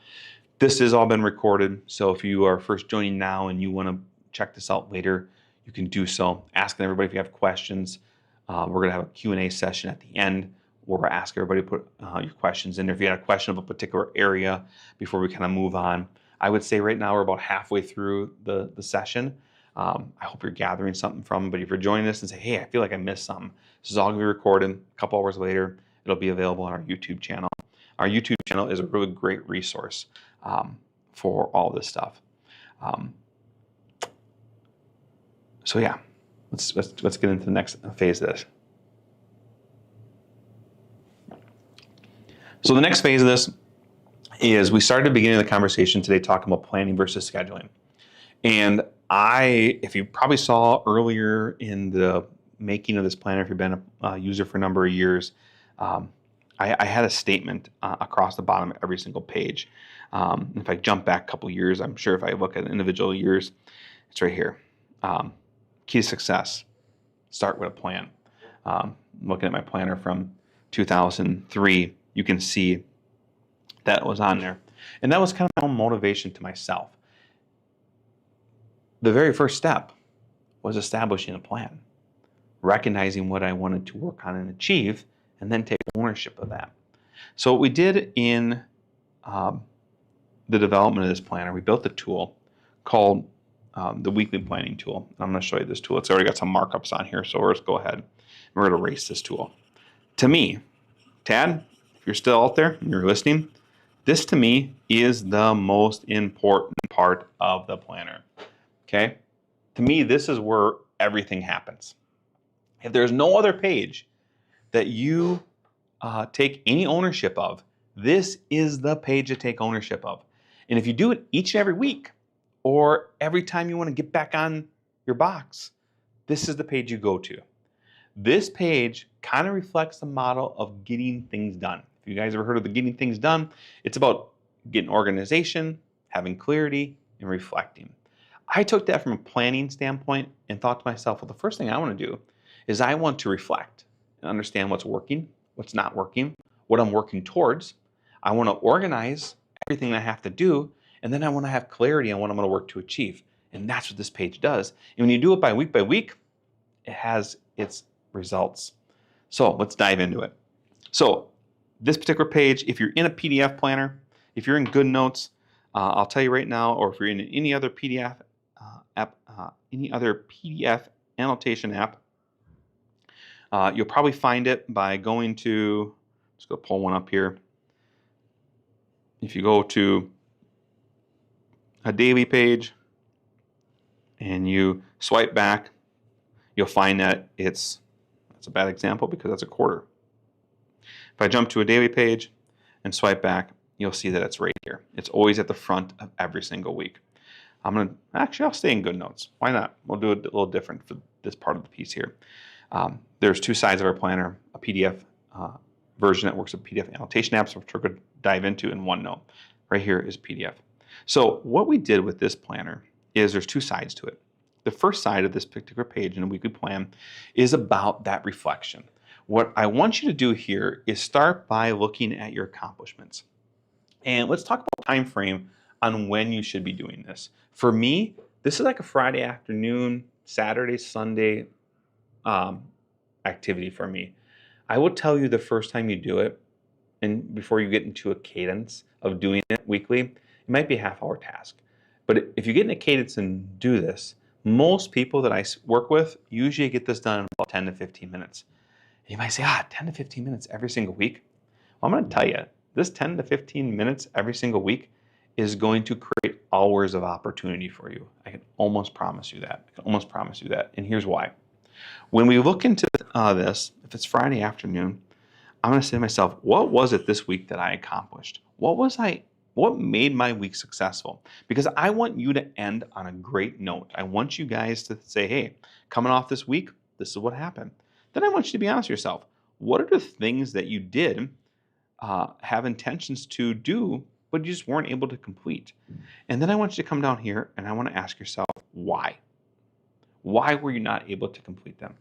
This has all been recorded, so if you are first joining now and you want to check this out later, you can do so. Asking everybody if you have questions. We're going to have a Q&A session at the end where we'll ask everybody to put your questions in there. If you had a question of a particular area before we kind of move on, I would say right now we're about halfway through the session. I hope you're gathering something from it, but if you're joining us and say, hey, I feel like I missed something, this is all going to be recorded. A couple hours later, it'll be available on our YouTube channel. Our YouTube channel is a really great resource for all this stuff. So yeah, let's get into the next phase of this. So the next phase of this is we started at the beginning of the conversation today talking about planning versus scheduling. And if you probably saw earlier in the making of this planner, if you've been a user for a number of years, I had a statement across the bottom of every single page. If I jump back a couple years, I'm sure if I look at individual years, it's right here. Key to success. Start with a plan. Looking at my planner from 2003, you can see that was on there. And that was kind of my own motivation to myself. The very first step was establishing a plan, recognizing what I wanted to work on and achieve, and then take ownership of that. So what we did in the development of this planner, we built a tool called the weekly planning tool. I'm going to show you this tool. It's already got some markups on here, so let's go ahead and we're going to erase this tool. To me, Tad, if you're still out there and you're listening, this to me is the most important part of the planner. Okay? To me, this is where everything happens. If there's no other page that you take any ownership of, this is the page to take ownership of. And if you do it each and every week, or every time you want to get back on your box, this is the page you go to. This page kind of reflects the model of getting things done. If you guys ever heard of the getting things done, it's about getting organization, having clarity, and reflecting. I took that from a planning standpoint and thought to myself, well, the first thing I want to do is I want to reflect and understand what's working, what's not working, what I'm working towards. I want to organize everything I have to do, and then I want to have clarity on what I'm going to work to achieve. And that's what this page does. And when you do it by week, it has its results. So let's dive into it. So this particular page, if you're in a PDF planner, if you're in GoodNotes, I'll tell you right now, or if you're in any other PDF app, any other PDF annotation app, you'll probably find it by going to, let's go pull one up here. If you go to a daily page and you swipe back, you'll find that that's a bad example because that's a quarter. If I jump to a daily page and swipe back, you'll see that it's right here. It's always at the front of every single week. I'll stay in GoodNotes. Why not? We'll do it a little different for this part of the piece here. There's two sides of our planner, a PDF version that works with PDF annotation apps, which we're going to dive into in OneNote. Right here is PDF. So what we did with this planner is there's two sides to it. the first side of this particular page in a weekly plan is about that reflection. What I want you to do here is start by looking at your accomplishments. And let's talk about time frame on when you should be doing this. For me, this is like a Friday afternoon, Saturday, Sunday activity for me. I will tell you the first time you do it, and before you get into a cadence of doing it weekly, it might be a half-hour task. But if you get in a cadence and do this, most people that I work with usually get this done in about 10 to 15 minutes. And you might say, 10 to 15 minutes every single week. Well, I'm going to tell you, this 10 to 15 minutes every single week is going to create hours of opportunity for you. I can almost promise you that. And here's why. When we look into this, if it's Friday afternoon, I'm going to say to myself, what was it this week that I accomplished? What made my week successful? Because I want you to end on a great note. I want you guys to say, hey, coming off this week, this is what happened. Then I want you to be honest with yourself. What are the things that you did have intentions to do, but you just weren't able to complete? And then I want you to come down here and I want to ask yourself, why? Why were you not able to complete them?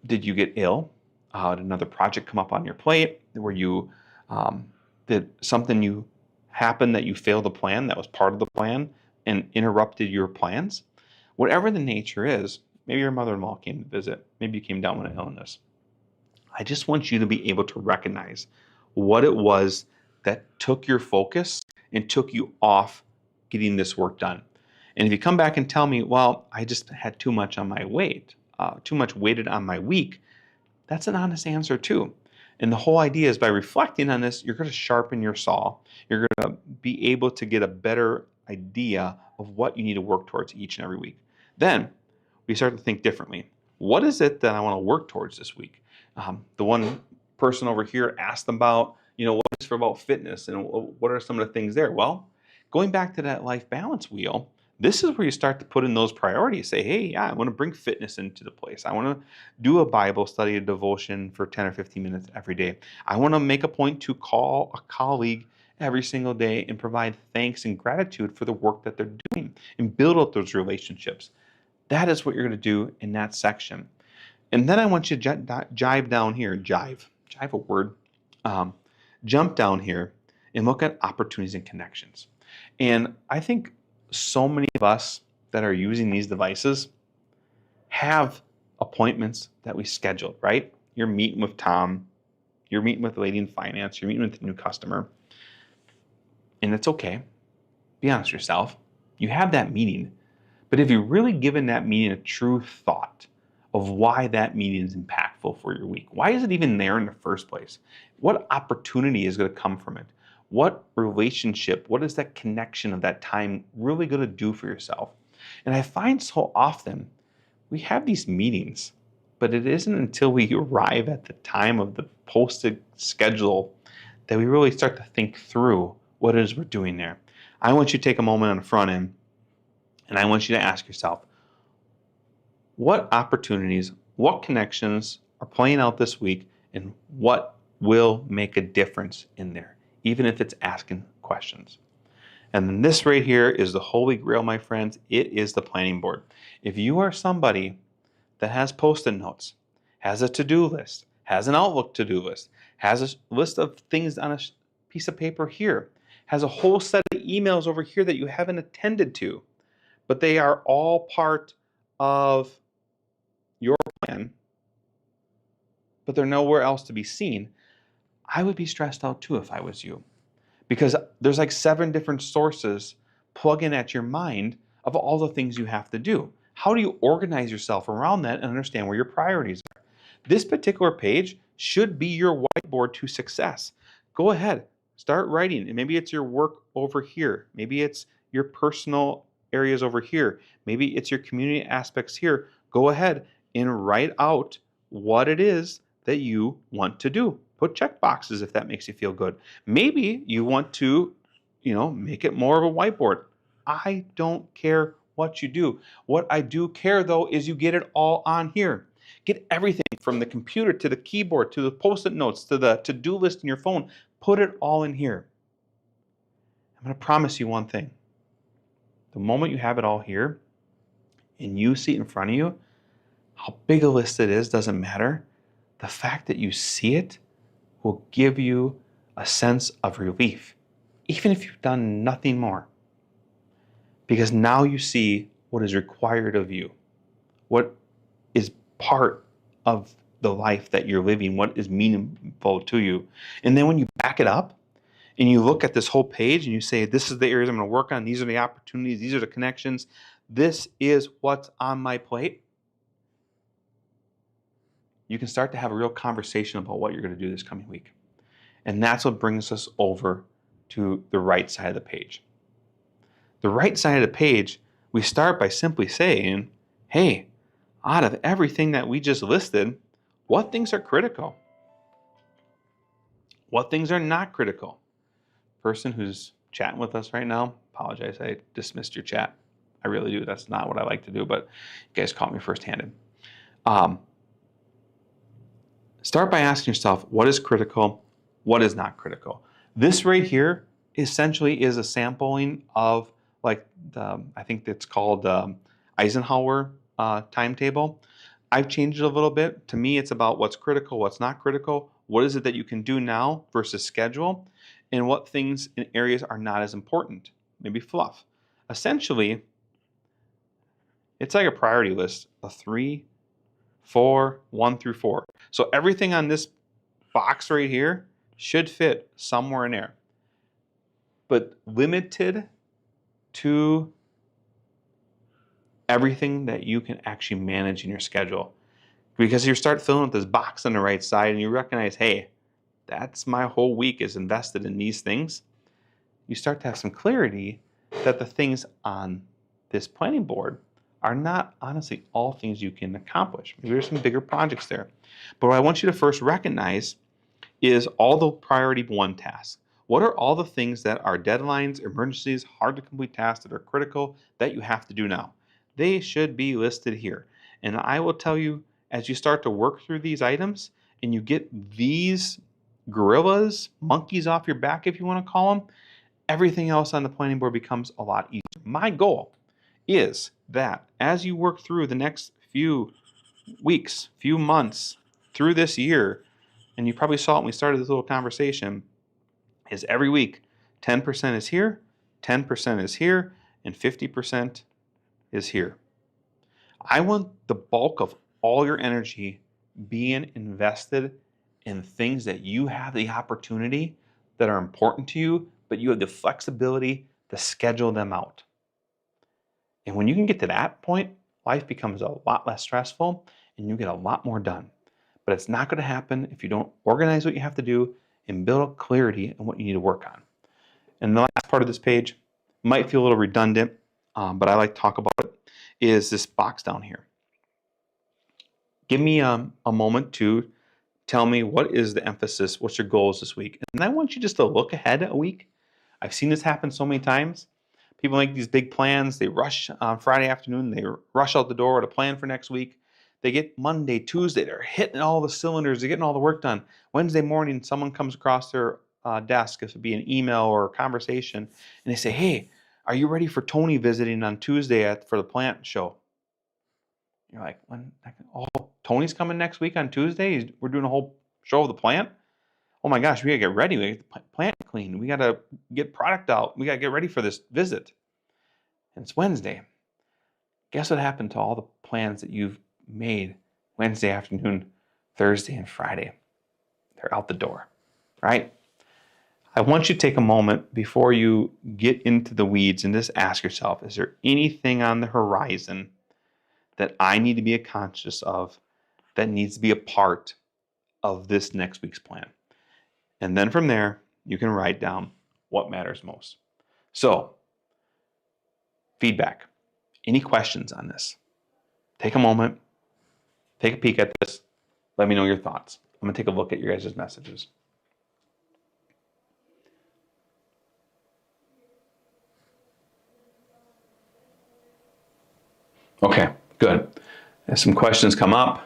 Did you get ill? Did another project come up on your plate? Were you, did something happen that you failed to plan that was part of the plan and interrupted your plans? Whatever the nature is, maybe your mother-in-law came to visit. Maybe you came down with an illness. I just want you to be able to recognize what it was that took your focus and took you off getting this work done. And if you come back and tell me, well, I just had too much on my weight, too much weighted on my week, that's an honest answer too. And the whole idea is by reflecting on this, you're going to sharpen your saw. You're going to be able to get a better idea of what you need to work towards each and every week. Then we start to think differently. What is it that I want to work towards this week? The one person over here asked about, what is about fitness and what are some of the things there? Well, going back to that life balance wheel, this is where you start to put in those priorities. Say, hey, I want to bring fitness into the place. I want to do a Bible study, a devotion for 10 or 15 minutes every day. I want to make a point to call a colleague every single day and provide thanks and gratitude for the work that they're doing and build up those relationships. That is what you're going to do in that section. And then I want you to jive down here, jive a word, jump down here and look at opportunities and connections. And I think so many of us that are using these devices have appointments that we scheduled, right? You're meeting with Tom, you're meeting with a lady in finance, you're meeting with a new customer, and it's okay. Be honest with yourself. You have that meeting, but have you really given that meeting a true thought of why that meeting is impactful for your week? Why is it even there in the first place? What opportunity is going to come from it? What relationship, what is that connection of that time really going to do for yourself? And I find so often we have these meetings, but it isn't until we arrive at the time of the posted schedule that we really start to think through what it is we're doing there. I want you to take a moment on the front end and I want you to ask yourself, what opportunities, what connections are playing out this week and what will make a difference in there? Even if it's asking questions. And then this right here is the holy grail, my friends. It is the planning board. If you are somebody that has Post-it notes, has a to-do list, has an Outlook to-do list, has a list of things on a piece of paper here, has a whole set of emails over here that you haven't attended to, but they are all part of your plan, but they're nowhere else to be seen, I would be stressed out too if I was you. Because there's like 7 different sources plug-in at your mind of all the things you have to do. How do you organize yourself around that and understand where your priorities are? This particular page should be your whiteboard to success. Go ahead, start writing. And maybe it's your work over here. Maybe it's your personal areas over here. Maybe it's your community aspects here. Go ahead and write out what it is that you want to do. Put check boxes if that makes you feel good. Maybe you want to, make it more of a whiteboard. I don't care what you do. What I do care though is you get it all on here. Get everything from the computer to the keyboard to the Post-it notes to the to-do list in your phone. Put it all in here. I'm going to promise you one thing. The moment you have it all here, and you see it in front of you, how big a list it is doesn't matter. The fact that you see it will give you a sense of relief, even if you've done nothing more. Because now you see what is required of you, what is part of the life that you're living, what is meaningful to you. And then when you back it up and you look at this whole page and you say, this is the areas I'm going to work on, these are the opportunities, these are the connections, this is what's on my plate, you can start to have a real conversation about what you're going to do this coming week. And that's what brings us over to the right side of the page. The right side of the page, we start by simply saying, hey, out of everything that we just listed, what things are critical? What things are not critical? Person who's chatting with us right now, apologize, I dismissed your chat. I really do. That's not what I like to do, but you guys caught me first-handed. Start by asking yourself, what is critical? What is not critical? This right here essentially is a sampling of I think it's called Eisenhower timetable. I've changed it a little bit. To me, it's about what's critical, what's not critical, what is it that you can do now versus schedule, and what things in areas are not as important, maybe fluff. Essentially, it's like a priority list, a 3, 4, 1 through 4. So everything on this box right here should fit somewhere in there, but limited to everything that you can actually manage in your schedule. Because you start filling up this box on the right side and you recognize, hey, that's my whole week is invested in these things. You start to have some clarity that the things on this planning board are not honestly all things you can accomplish. Maybe there's some bigger projects there. But what I want you to first recognize is all the priority 1 tasks. What are all the things that are deadlines, emergencies, hard to complete tasks that are critical that you have to do now? They should be listed here. And I will tell you, as you start to work through these items and you get these gorillas, monkeys off your back, if you want to call them, everything else on the planning board becomes a lot easier. My goal is that as you work through the next few weeks, few months, through this year, and you probably saw it when we started this little conversation, is every week 10% is here, 10% is here, and 50% is here. I want the bulk of all your energy being invested in things that you have the opportunity that are important to you, but you have the flexibility to schedule them out. And when you can get to that point, life becomes a lot less stressful and you get a lot more done. But it's not going to happen if you don't organize what you have to do and build up clarity on what you need to work on. And the last part of this page might feel a little redundant, but I like to talk about it, is this box down here. Give me a moment to tell me what is the emphasis, what's your goals this week. And I want you just to look ahead a week. I've seen this happen so many times. People make these big plans. They rush on Friday afternoon. They rush out the door to plan for next week. They get Monday, Tuesday. They're hitting all the cylinders. They're getting all the work done. Wednesday morning, someone comes across their desk, if it be an email or a conversation, and they say, hey, are you ready for Tony visiting on Tuesday for the plant show? You're like, when? Oh, Tony's coming next week on Tuesday? We're doing a whole show of the plant? Oh my gosh, we gotta get ready. We gotta get the plant clean. We gotta get product out. We gotta get ready for this visit. And it's Wednesday. Guess what happened to all the plans that you've made Wednesday afternoon, Thursday, and Friday? They're out the door, right? I want you to take a moment before you get into the weeds and just ask yourself, is there anything on the horizon that I need to be conscious of that needs to be a part of this next week's plan? And then from there, you can write down what matters most. So, feedback. Any questions on this? Take a moment, take a peek at this. Let me know your thoughts. I'm going to take a look at your guys' messages. Okay, good. As some questions come up,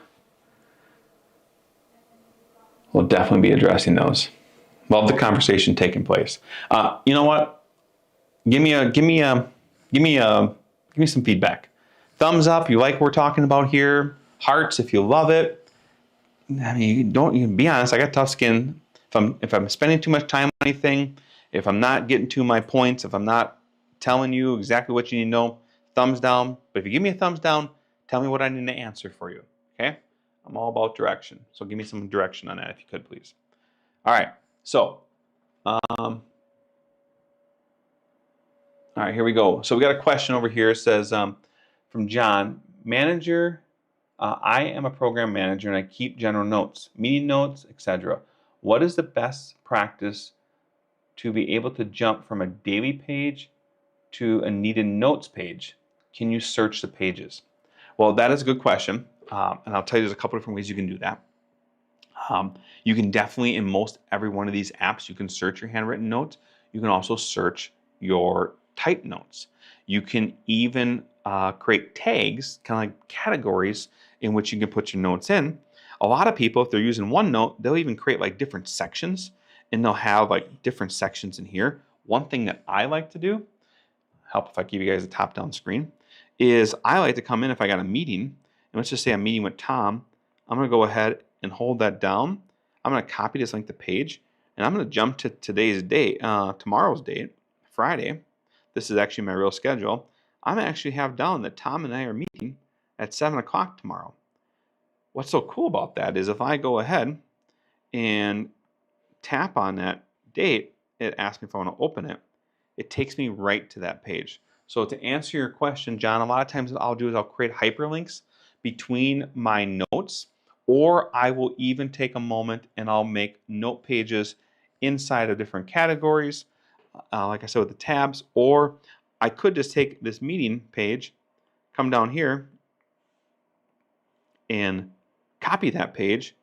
we'll definitely be addressing those. Love the conversation taking place. You know what? Give me some feedback. Thumbs up, you like what we're talking about here. Hearts if you love it. I mean, you can be honest, I got tough skin. If I'm spending too much time on anything, if I'm not getting to my points, if I'm not telling you exactly what you need to know, thumbs down. But if you give me a thumbs down, tell me what I need to answer for you, okay? I'm all about direction. So give me some direction on that if you could, please. All right, so, all right, here we go. So we got a question over here. It says, from John, manager, I am a program manager and I keep general notes, meeting notes, etc. What is the best practice to be able to jump from a daily page to a needed notes page? Can you search the pages? Well, that is a good question. And I'll tell you there's a couple different ways you can do that. You can definitely, in most every one of these apps, you can search your handwritten notes. You can also search your typed notes. You can even create tags, kind of like categories in which you can put your notes in. A lot of people, if they're using OneNote, they'll even create like different sections, and they'll have like different sections in here. One thing that I like to do, help if I give you guys a top-down screen, is I like to come in if I got a meeting, and let's just say I'm meeting with Tom. I'm going to go ahead and hold that down. I'm going to copy this link to page, and I'm going to jump to today's date, tomorrow's date, Friday. This is actually my real schedule. I'm going to actually have down that Tom and I are meeting at 7 o'clock tomorrow. What's so cool about that is if I go ahead and tap on that date, it asks me if I want to open it. It takes me right to that page. So to answer your question, John, a lot of times what I'll do is I'll create hyperlinks between my notes, or I will even take a moment and I'll make note pages inside of different categories, like I said with the tabs, or I could just take this meeting page, come down here, and copy that page,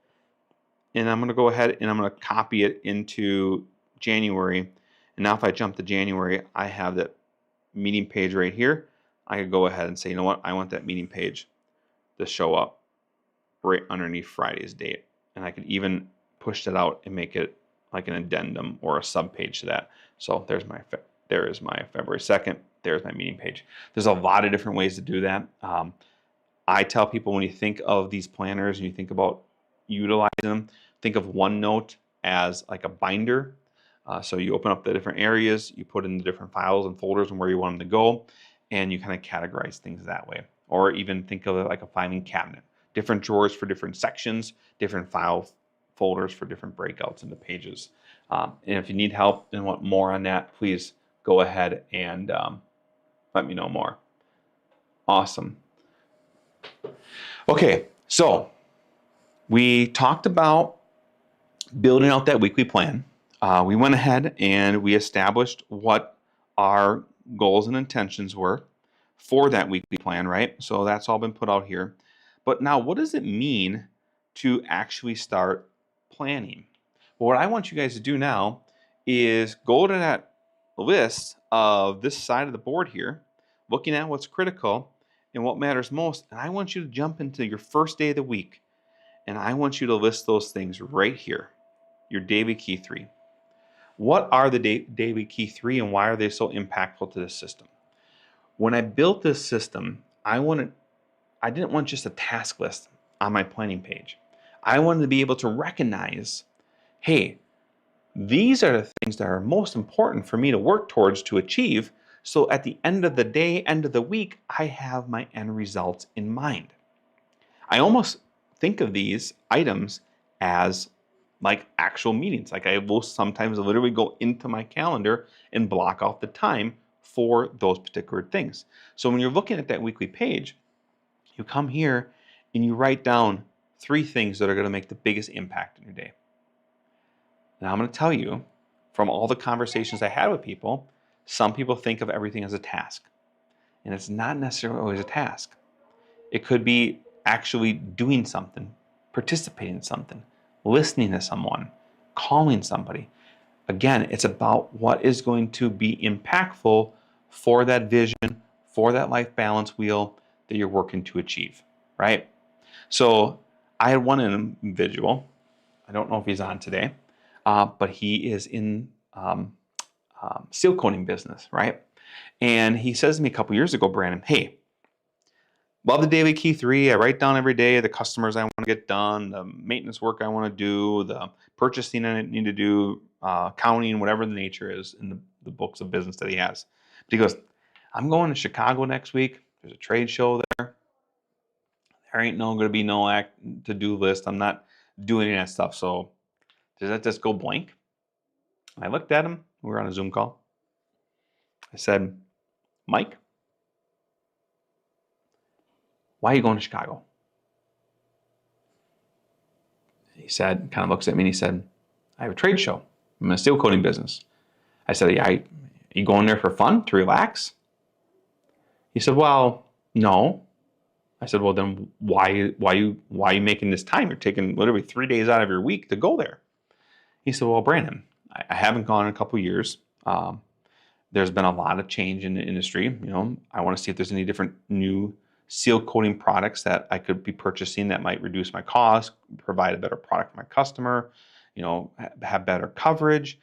and I'm going to go ahead and I'm going to copy it into January. And now if I jump to January, I have that meeting page right here. I could go ahead and say, you know what, I want that meeting page to show up right underneath Friday's date. And I could even push that out and make it like an addendum or a sub-page to that. So there is my February 2nd. There's my meeting page. There's a lot of different ways to do that. I tell people when you think of these planners and you think about utilizing them, think of OneNote as like a binder. So you open up the different areas, you put in the different files and folders and where you want them to go, and you kind of categorize things that way. Or even think of it like a filing cabinet. Different drawers for different sections, different file folders for different breakouts in the pages. And if you need help and want more on that, please go ahead and let me know more. Awesome. Okay, so we talked about building out that weekly plan. We went ahead and we established what our goals and intentions were for that weekly plan, right? So that's all been put out here. But now what does it mean to actually start planning? Well, what I want you guys to do now is go to that list of this side of the board here, looking at what's critical and what matters most. And I want you to jump into your first day of the week. And I want you to list those things right here, your daily key 3. What are the daily key 3 and why are they so impactful to this system? When I built this system, I didn't want just a task list on my planning page. I wanted to be able to recognize, hey, these are the things that are most important for me to work towards to achieve. So at the end of the day, end of the week, I have my end results in mind. I almost think of these items as like actual meetings. Like I will sometimes literally go into my calendar and block off the time for those particular things. So when you're looking at that weekly page, you come here and you write down 3 things that are going to make the biggest impact in your day. Now I'm going to tell you from all the conversations I had with people, some people think of everything as a task. And it's not necessarily always a task. It could be actually doing something, participating in something, listening to someone, calling somebody. Again, it's about what is going to be impactful for that vision, for that life balance wheel that you're working to achieve, right? So I had one individual, I don't know if he's on today, but he is in seal coating business, right? And he says to me a couple years ago, Brandon, hey, love the daily key 3. I write down every day the customers I want to get done, the maintenance work I want to do, the purchasing I need to do, accounting, whatever the nature is in the books of business that he has. But he goes, I'm going to Chicago next week. There's a trade show there. There ain't going to be no to-do list. I'm not doing any of that stuff. So does that just go blank? And I looked at him. We were on a Zoom call. I said, Mike, why are you going to Chicago? He said, kind of looks at me and he said, I have a trade show. I'm in a steel coating business. I said, yeah, you going there for fun, to relax? He said, well, no. I said, well, then why are you making this time? You're taking literally 3 days out of your week to go there. He said, well, Brandon, I haven't gone in a couple years. There's been a lot of change in the industry. You know, I want to see if there's any different new seal coating products that I could be purchasing that might reduce my cost, provide a better product for my customer, you know, have better coverage.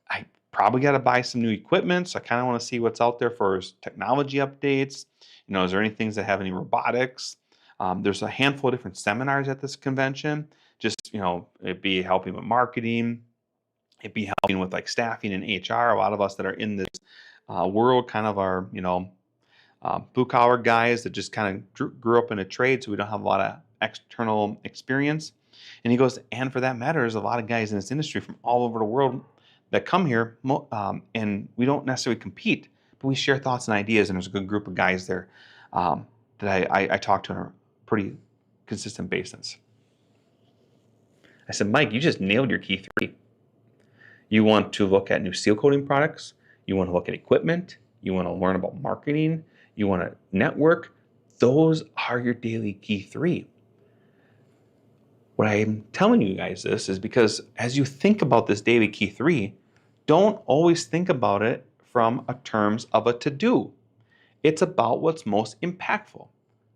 I probably got to buy some new equipment. So I kind of want to see what's out there for technology updates. You know, is there any things that have any robotics? There's a handful of different seminars at this convention. Just, you know, it'd be helping with marketing. It'd be helping with like staffing and HR. A lot of us that are in this world kind of are, you know, blue collar guys that just kind of grew up in a trade, so we don't have a lot of external experience. And he goes, and for that matter, there's a lot of guys in this industry from all over the world that come here, and we don't necessarily compete, but we share thoughts and ideas, and there's a good group of guys there that I talk to on a pretty consistent basis. I said, Mike, you just nailed your key 3. You want to look at new seal coating products. You want to look at equipment. You want to learn about marketing. You want to network. Those are your daily key 3. What I'm telling you guys this is because as you think about this daily key 3, don't always think about it from a terms of a to-do. It's about what's most impactful.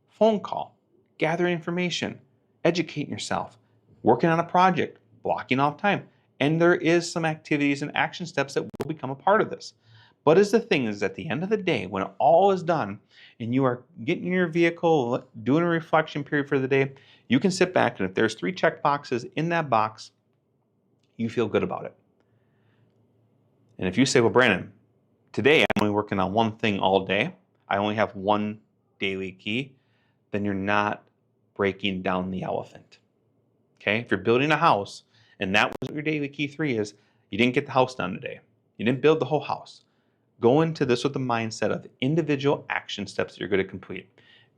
Phone call, gathering information, educating yourself, working on a project, blocking off time. And there is some activities and action steps that will become a part of this. But as the thing is, at the end of the day, when all is done and you are getting in your vehicle, doing a reflection period for the day, you can sit back and if there's 3 check boxes in that box, you feel good about it. And if you say, well, Brandon, today I'm only working on one thing all day, I only have one daily key, then you're not breaking down the elephant. Okay? If you're building a house, and that was what your daily key 3 is, you didn't get the house done today. You didn't build the whole house. Go into this with the mindset of individual action steps that you're going to complete.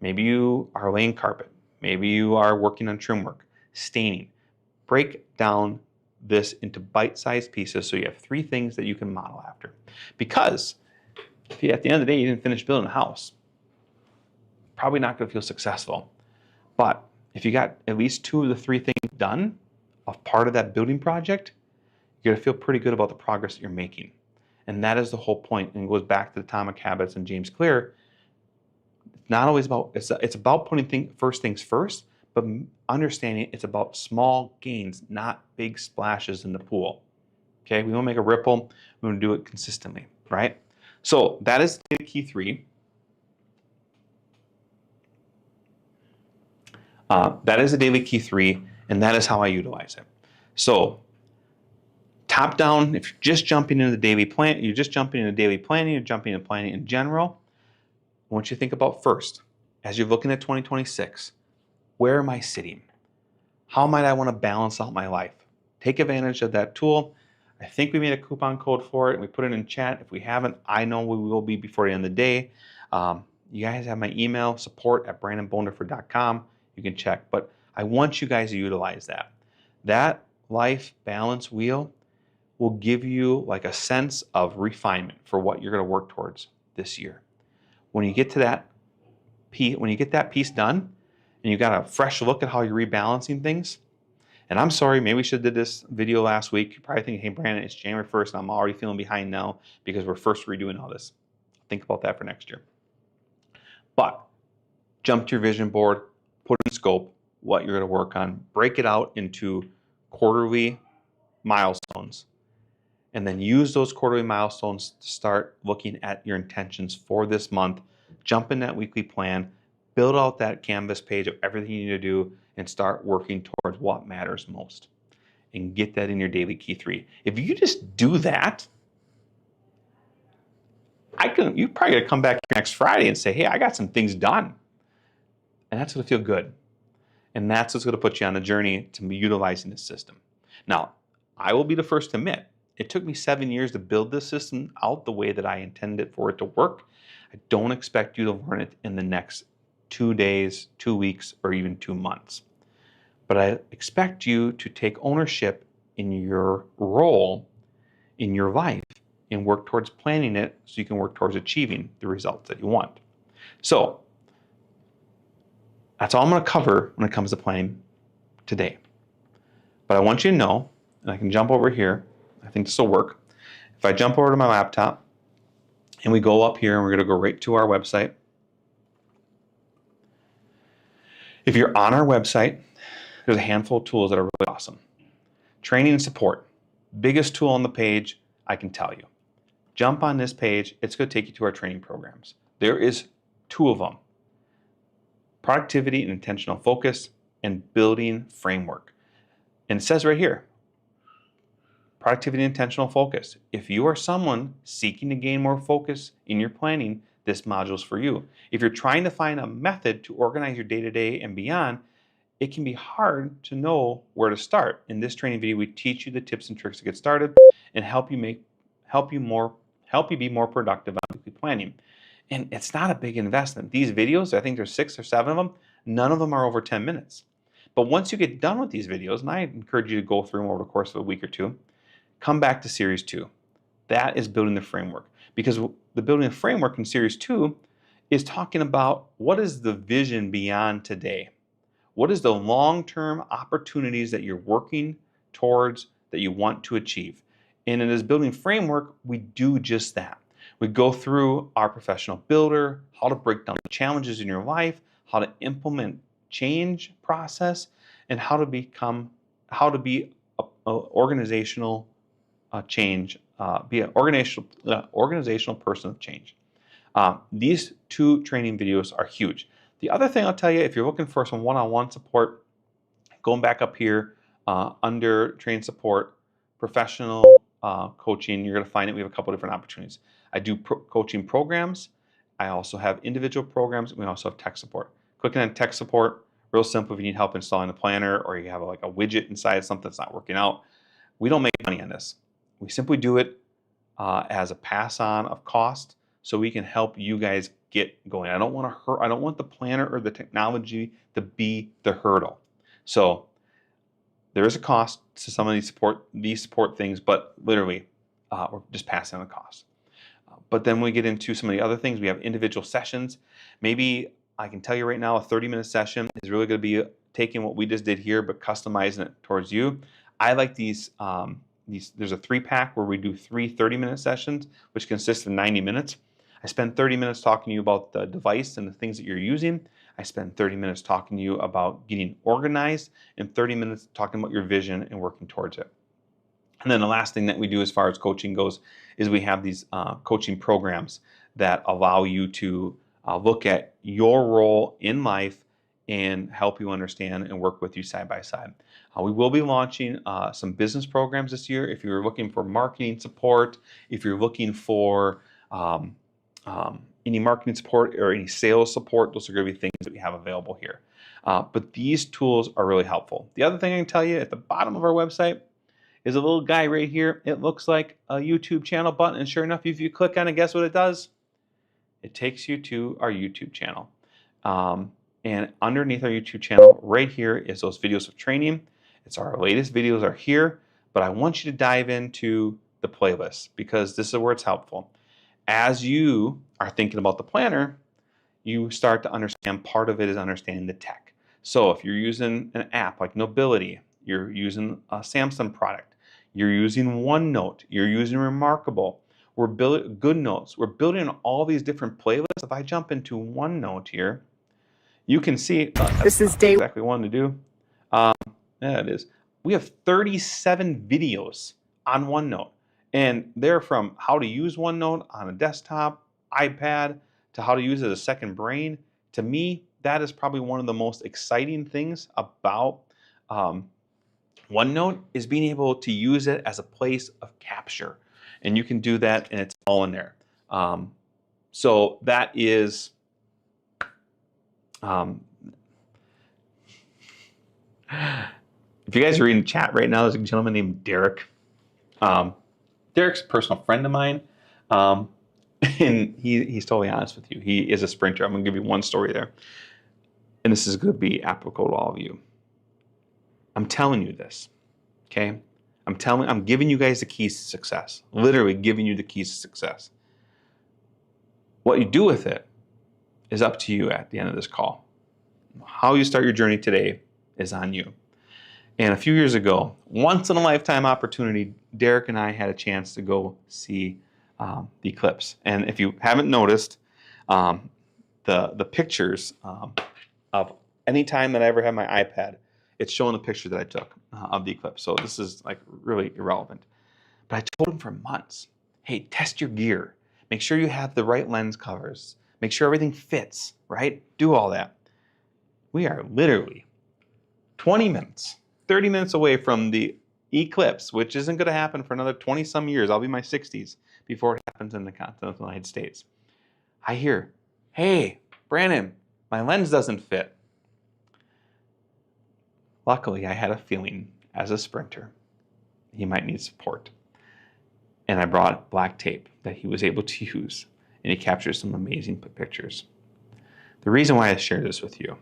Maybe you are laying carpet. Maybe you are working on trim work, staining. Break down this into bite-sized pieces so you have 3 things that you can model after. Because if at the end of the day you didn't finish building a house, probably not going to feel successful. But if you got at least 2 of the 3 things done, a part of that building project, you're going to feel pretty good about the progress that you're making. And that is the whole point. And it goes back to the Atomic Habits and James Clear. It's not always about, it's about putting first things first, but understanding it's about small gains, not big splashes in the pool. Okay, we want to make a ripple. We want to do it consistently, right? So that is the key 3. That is the daily key 3. And that is how I utilize it. So top down, if you're just jumping into the daily plan, you're just jumping into daily planning, you're jumping into planning in general, I want you to think about first, as you're looking at 2026, where am I sitting? How might I want to balance out my life? Take advantage of that tool. I think we made a coupon code for it and we put it in chat. If we haven't, I know we will be before the end of the day. You guys have my email, support@brandonbonderford.com. You can check, but I want you guys to utilize that. That life balance wheel will give you like a sense of refinement for what you're going to work towards this year. When you get to that piece, when you get that piece done, and you got a fresh look at how you're rebalancing things. And I'm sorry, maybe we should have did this video last week. You're probably thinking, hey, Brandon, it's January 1st, and I'm already feeling behind now because we're first redoing all this. Think about that for next year. But jump to your vision board, put in scope what you're going to work on, break it out into quarterly milestones, and then use those quarterly milestones to start looking at your intentions for this month. Jump in that weekly plan, build out that canvas page of everything you need to do and start working towards what matters most and get that in your daily key 3. If you just do that, you're probably going to come back next Friday and say, hey, I got some things done. And that's going to feel good. And that's what's going to put you on the journey to be utilizing this system. Now, I will be the first to admit, it took me 7 years to build this system out the way that I intended for it to work. I don't expect you to learn it in the next 2 days, 2 weeks, or even 2 months. But I expect you to take ownership in your role in your life and work towards planning it so you can work towards achieving the results that you want. So that's all I'm going to cover when it comes to planning today. But I want you to know, and I can jump over here. I think this will work. If I jump over to my laptop and we go up here and we're going to go right to our website. If you're on our website, there's a handful of tools that are really awesome. Training and support. Biggest tool on the page, I can tell you. Jump on this page. It's going to take you to our training programs. There is 2 of them. Productivity and intentional focus and building framework. And it says right here, productivity and intentional focus. If you are someone seeking to gain more focus in your planning, this module is for you. If you're trying to find a method to organize your day-to-day and beyond, it can be hard to know where to start. In this training video, we teach you the tips and tricks to get started and help you be more productive on weekly planning. And it's not a big investment. These videos, I think there's 6 or 7 of them, none of them are over 10 minutes. But once you get done with these videos, and I encourage you to go through them over the course of a week or 2, come back to Series 2. That is building the framework. Because the building the framework in Series 2 is talking about what is the vision beyond today. What is the long-term opportunities that you're working towards that you want to achieve? And in this building framework, we do just that. We go through our professional builder, how to break down the challenges in your life, how to implement change process, and how to be an organizational change, be an organizational person of change. These 2 training videos are huge. The other thing I'll tell you, if you're looking for some one-on-one support, going back up here under training support, professional coaching, you're going to find it. We have a couple different opportunities. I do coaching programs. I also have individual programs. And we also have tech support. Clicking on tech support, real simple if you need help installing a planner or you have like a widget inside of something that's not working out. We don't make money on this. We simply do it as a pass on of cost so we can help you guys get going. I don't want the planner or the technology to be the hurdle. So there is a cost to some of these support things, but literally we're just passing on the cost. But then when we get into some of the other things, we have individual sessions. Maybe I can tell you right now, a 30-minute session is really going to be taking what we just did here, but customizing it towards you. I like these. There's a 3-pack where we do 3 30-minute sessions, which consists of 90 minutes. I spend 30 minutes talking to you about the device and the things that you're using. I spend 30 minutes talking to you about getting organized and 30 minutes talking about your vision and working towards it. And then the last thing that we do as far as coaching goes is we have these coaching programs that allow you to look at your role in life and help you understand and work with you side by side. We will be launching some business programs this year. If you're looking for marketing support, if you're looking for any marketing support or any sales support, those are going to be things that we have available here. But these tools are really helpful. The other thing I can tell you, at the bottom of our website is a little guy right here. It looks like a YouTube channel button, and sure enough, if you click on it, guess what it does? It takes you to our YouTube channel. And underneath our YouTube channel, right here, is those videos of training. It's our latest videos are here, but I want you to dive into the playlist because this is where it's helpful. As you are thinking about the planner, you start to understand part of it is understanding the tech. So if you're using an app like Nobility, you're using a Samsung product, you're using OneNote, you're using Remarkable, we're building GoodNotes, we're building all these different playlists. If I jump into OneNote here, you can see this is Dave. Exactly what I wanted to do. Yeah, it is. We have 37 videos on OneNote, and they're from how to use OneNote on a desktop, iPad, to how to use it as a second brain. To me, that is probably one of the most exciting things about OneNote is being able to use it as a place of capture. And you can do that, and it's all in there. So that is, if you guys are reading chat right now, there's a gentleman named Derek. Derek's a personal friend of mine. And he's totally honest with you. He is a sprinter. I'm going to give you one story there. And this is going to be applicable to all of you. I'm telling you this, okay? I'm giving you guys the keys to success. Literally giving you the keys to success. What you do with it is up to you at the end of this call. How you start your journey today is on you. And a few years ago, once in a lifetime opportunity, Derek and I had a chance to go see the eclipse. And if you haven't noticed, the pictures of any time that I ever had my iPad, it's showing the picture that I took of the eclipse. So this is like really irrelevant. But I told him for months, hey, test your gear. Make sure you have the right lens covers. Make sure everything fits, right? Do all that. We are literally 20 minutes, 30 minutes away from the eclipse, which isn't going to happen for another 20 some years. I'll be in my 60s before it happens in the continental United States. I hear, hey, Brandon, my lens doesn't fit. Luckily, I had a feeling as a sprinter, he might need support. And I brought black tape that he was able to use, and he captured some amazing pictures. The reason why I share this with you,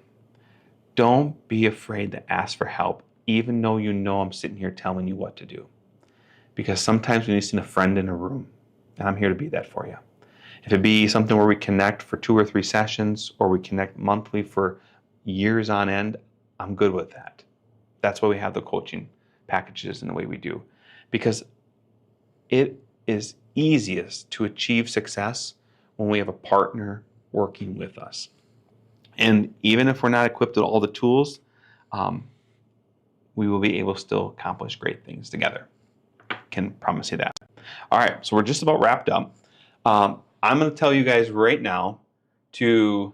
don't be afraid to ask for help, even though you know I'm sitting here telling you what to do. Because sometimes we need a friend in a room, and I'm here to be that for you. If it be something where we connect for 2 or 3 sessions, or we connect monthly for years on end, I'm good with that. That's why we have the coaching packages in the way we do. Because it is easiest to achieve success when we have a partner working with us. And even if we're not equipped with all the tools, we will be able to still accomplish great things together. Can promise you that. All right, so we're just about wrapped up. I'm going to tell you guys right now to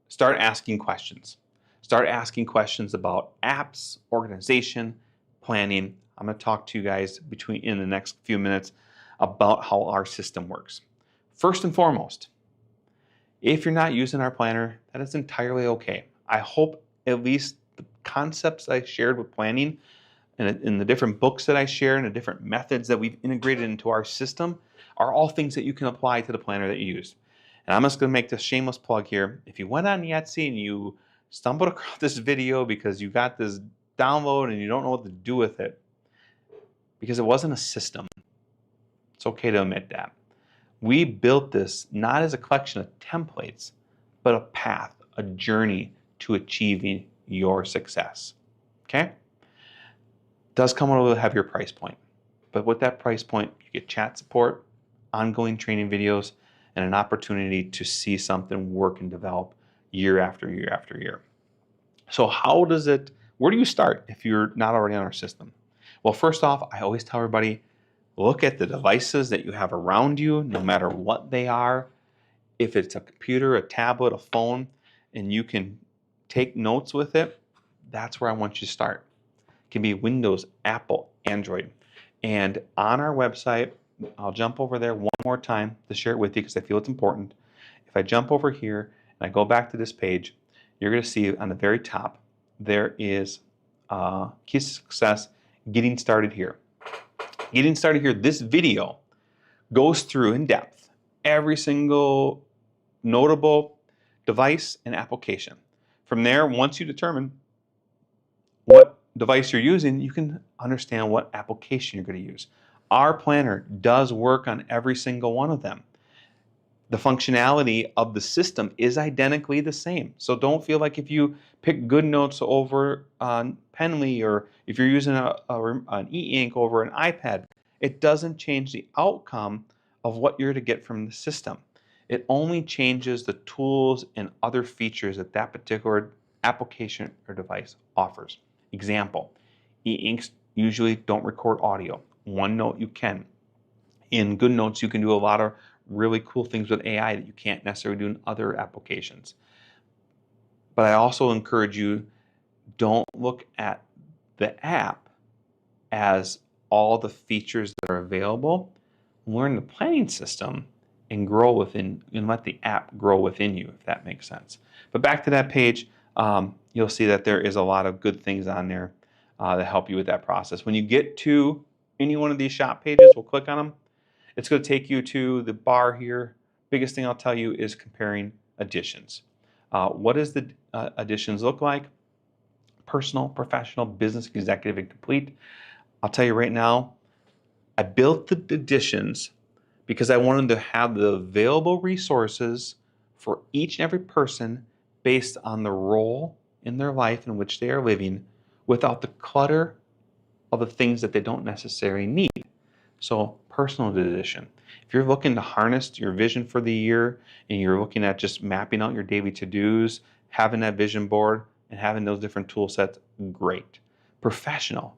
start asking questions. Start asking questions about apps, organization, planning. I'm going to talk to you guys in the next few minutes about how our system works. First and foremost, if you're not using our planner, that is entirely okay. I hope at least the concepts I shared with planning and in the different books that I share and the different methods that we've integrated into our system are all things that you can apply to the planner that you use. And I'm just going to make this shameless plug here. If you went on Etsy and you stumbled across this video because you got this download and you don't know what to do with it, because it wasn't a system, it's okay to admit that. We built this not as a collection of templates, but a path, a journey to achieving your success. Okay? It does come at a little heavier price point, but with that price point, you get chat support, ongoing training videos, and an opportunity to see something work and develop year after year after year. So where do you start if you're not already on our system? Well, first off, I always tell everybody, look at the devices that you have around you, no matter what they are. If it's a computer, a tablet, a phone, and you can take notes with it, that's where I want you to start. It can be Windows, Apple, Android. And on our website, I'll jump over there one more time to share it with you because I feel it's important. If I jump over here and I go back to this page, you're going to see on the very top, there is Key2Success, Getting Started Here. Getting Started Here, this video goes through in depth every single notable device and application. From there, once you determine what device you're using, you can understand what application you're going to use. Our planner does work on every single one of them. The functionality of the system is identically the same. So don't feel like if you pick GoodNotes over on Penly or if you're using an e-ink over an iPad, it doesn't change the outcome of what you're to get from the system. It only changes the tools and other features that that particular application or device offers. Example, e-inks usually don't record audio. OneNote you can. In GoodNotes you can do a lot of really cool things with AI that you can't necessarily do in other applications. But I also encourage you, don't look at the app as all the features that are available. Learn the planning system and grow within, and let the app grow within you, if that makes sense. But back to that page, you'll see that there is a lot of good things on there that help you with that process. When you get to any one of these shop pages, we'll click on them. It's going to take you to the bar here. Biggest thing I'll tell you is comparing editions. What does the editions look like? Personal, professional, business, executive, and complete. I'll tell you right now, I built the editions because I wanted to have the available resources for each and every person based on the role in their life in which they are living without the clutter of the things that they don't necessarily need. So, personal edition. If you're looking to harness your vision for the year and you're looking at just mapping out your daily to-dos, having that vision board and having those different tool sets, great. Professional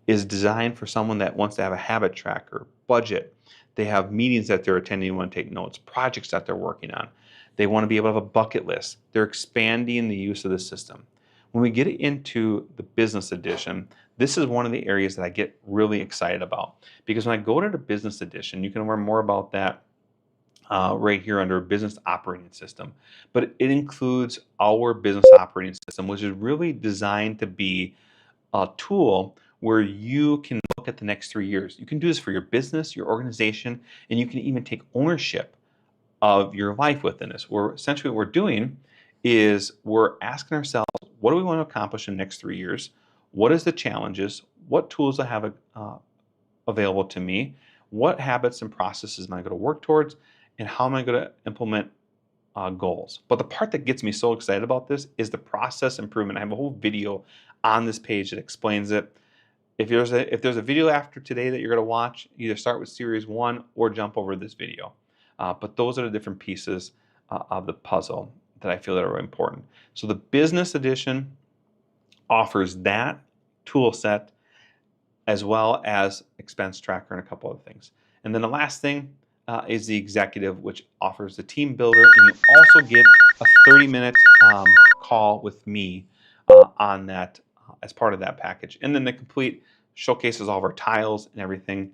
is designed for someone that wants to have a habit tracker, budget. They have meetings that they're attending and want to take notes, projects that they're working on. They want to be able to have a bucket list. They're expanding the use of the system. When we get into the business edition, this is one of the areas that I get really excited about, because when I go to the business edition, you can learn more about that right here under business operating system. But it includes our business operating system, which is really designed to be a tool where you can look at the next 3 years. You can do this for your business, your organization, and you can even take ownership of your life within this. Where essentially what we're doing is we're asking ourselves, what do we want to accomplish in the next 3 years? What is the challenges? What tools I have available to me? What habits and processes am I going to work towards? And how am I going to implement goals? But the part that gets me so excited about this is the process improvement. I have a whole video on this page that explains it. If there's a video after today that you're going to watch, either start with series 1 or jump over this video. But those are the different pieces of the puzzle that I feel that are important. So the business edition offers that tool set as well as expense tracker and a couple other things. And then the last thing is the executive, which offers the team builder, and you also get a 30-minute call with me on that as part of that package. And then the complete showcases all of our tiles and everything.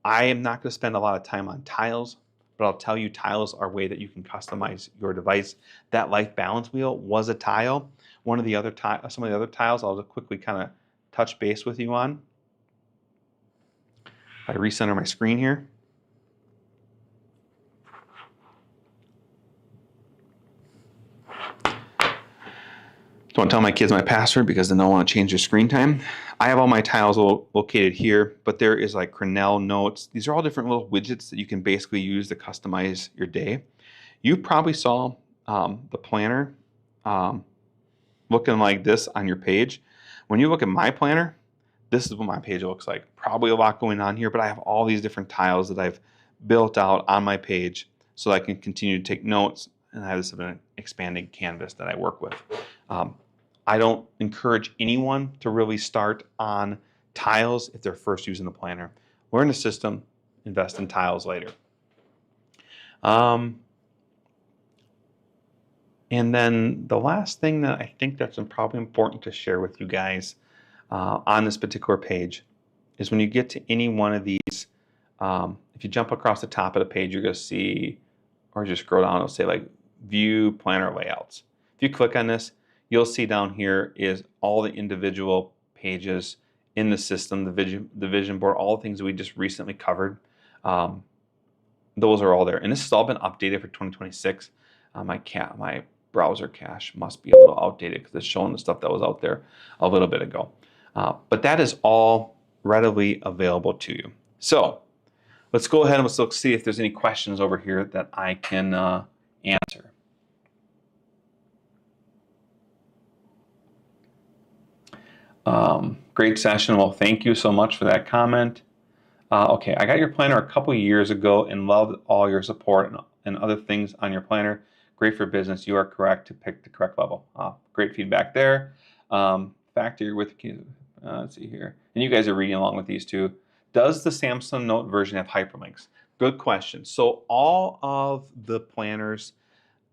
I am not going to spend a lot of time on tiles, but I'll tell you, tiles are a way that you can customize your device. That life balance wheel was a tile. One of the other some of the other tiles I'll just quickly kind of touch base with you on. If I recenter my screen here. Don't tell my kids my password because then they'll want to change their screen time. I have all my tiles located here, but there is like Cornell notes. These are all different little widgets that you can basically use to customize your day. You probably saw the planner looking like this on your page. When you look at my planner, this is what my page looks like. Probably a lot going on here, but I have all these different tiles that I've built out on my page so I can continue to take notes, and I have this expanding canvas that I work with. I don't encourage anyone to really start on tiles if they're first using the planner. Learn the system, invest in tiles later. And then the last thing that I think that's probably important to share with you guys on this particular page is when you get to any one of these, if you jump across the top of the page, you're going to see, or just scroll down, it'll say like view planner layouts. If you click on this, you'll see down here is all the individual pages in the system, the vision board, all the things that we just recently covered. Those are all there. And this has all been updated for 2026. My browser cache must be a little outdated because it's showing the stuff that was out there a little bit ago. But that is all readily available to you. So let's go ahead and let's look, see if there's any questions over here that I can answer. Great session. Well, thank you so much for that comment. Okay, I got your planner a couple years ago and loved all your support and other things on your planner. Great for business. You are correct to pick the correct level. Great feedback there. Factor with, let's see here. And you guys are reading along with these too. Does the Samsung Note version have hyperlinks? Good question. So all of the planners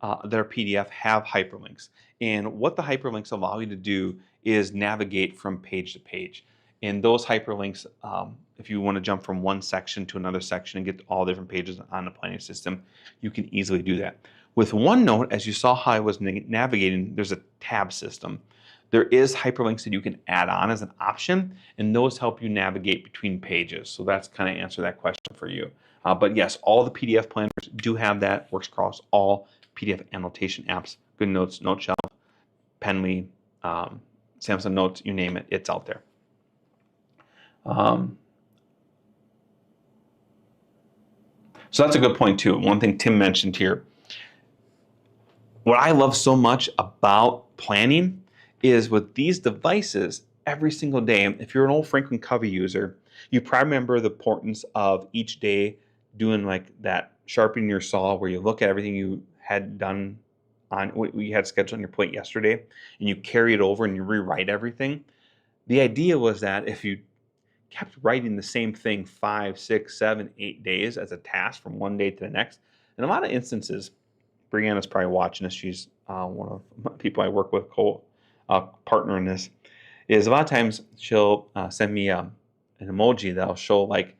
that are PDF have hyperlinks. And what the hyperlinks allow you to do is navigate from page to page. And those hyperlinks, if you want to jump from one section to another section and get to all different pages on the planning system, you can easily do that. With OneNote, as you saw how I was navigating, there's a tab system. There is hyperlinks that you can add on as an option, and those help you navigate between pages. So that's kind of answer that question for you. But yes, all the PDF planners do have that. Works across all PDF annotation apps, GoodNotes, NoteShelf, Penly, Samsung Notes, you name it, it's out there. So that's a good point too. One thing Tim mentioned here. What I love so much about planning is with these devices every single day. If you're an old Franklin Covey user, you probably remember the importance of each day doing like that sharpening your saw where you look at everything you had done on what you had scheduled on your plate yesterday and you carry it over and you rewrite everything. The idea was that if you kept writing the same thing 5, 6, 7, 8 days as a task from one day to the next, in a lot of instances, Brianna's probably watching this, she's one of the people I work with, partner in this, is a lot of times she'll send me an emoji that'll show like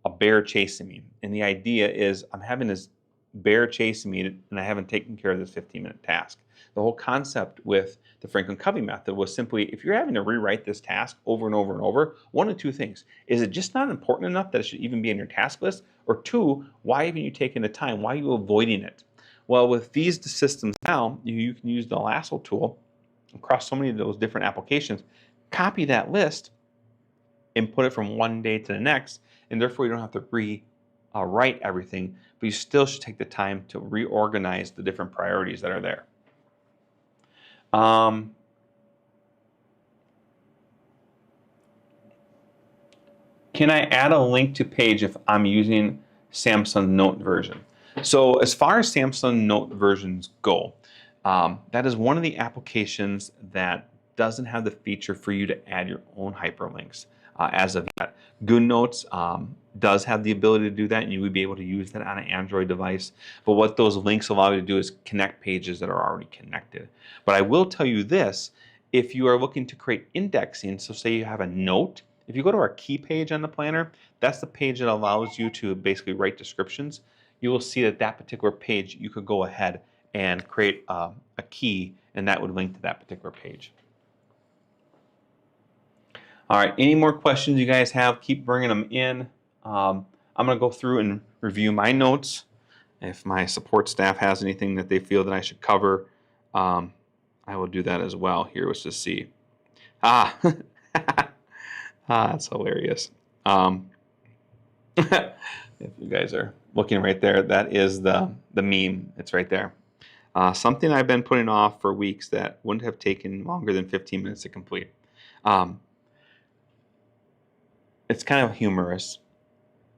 a bear chasing me. And the idea is I'm having this bear chasing me and I haven't taken care of this 15-minute task. The whole concept with the Franklin Covey method was simply, if you're having to rewrite this task over and over and over, one of two things. Is it just not important enough that it should even be in your task list? Or two, why haven't you taken the time? Why are you avoiding it? Well, with these systems now, you can use the lasso tool across so many of those different applications, copy that list and put it from one day to the next, and therefore you don't have to rewrite everything, but you still should take the time to reorganize the different priorities that are there. Can I add a link to page if I'm using Samsung Note version? So as far as Samsung Note versions go, that is one of the applications that doesn't have the feature for you to add your own hyperlinks as of yet. GoodNotes does have the ability to do that, and you would be able to use that on an Android device. But what those links allow you to do is connect pages that are already connected. But I will tell you this, if you are looking to create indexing, so say you have a note, if you go to our key page on the planner, that's the page that allows you to basically write descriptions. You will see that that particular page, you could go ahead and create a key, and that would link to that particular page. All right, any more questions you guys have, keep bringing them in. I'm going to go through and review my notes. If my support staff has anything that they feel that I should cover, I will do that as well. Here, let's just see. That's hilarious. If you guys are looking right there, that is the meme. It's right there. Something I've been putting off for weeks that wouldn't have taken longer than 15 minutes to complete. It's kind of humorous,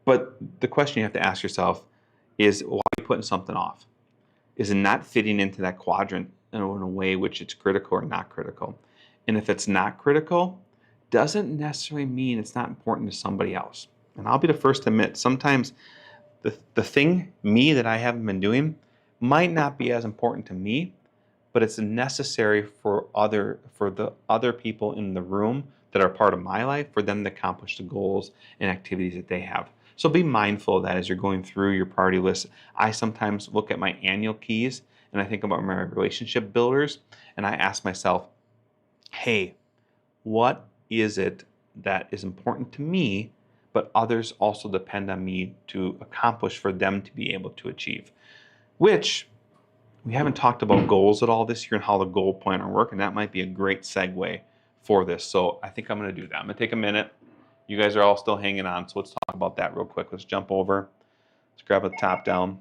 but the question you have to ask yourself is, why are you putting something off? Is it not fitting into that quadrant in a way which it's critical or not critical? And if it's not critical, doesn't necessarily mean it's not important to somebody else. And I'll be the first to admit, sometimes the thing, that I haven't been doing might not be as important to me, but it's necessary for the other people in the room that are part of my life, for them to accomplish the goals and activities that they have. So be mindful of that as you're going through your priority list. I sometimes look at my annual keys and I think about my relationship builders, and I ask myself, hey, what is it that is important to me, but others also depend on me to accomplish for them to be able to achieve? Which, we haven't talked about goals at all this year and how the goal planner work, and that might be a great segue for this. So I think I'm going to do that. I'm going to take a minute. You guys are all still hanging on, so let's talk about that real quick. Let's jump over. Let's grab a top down.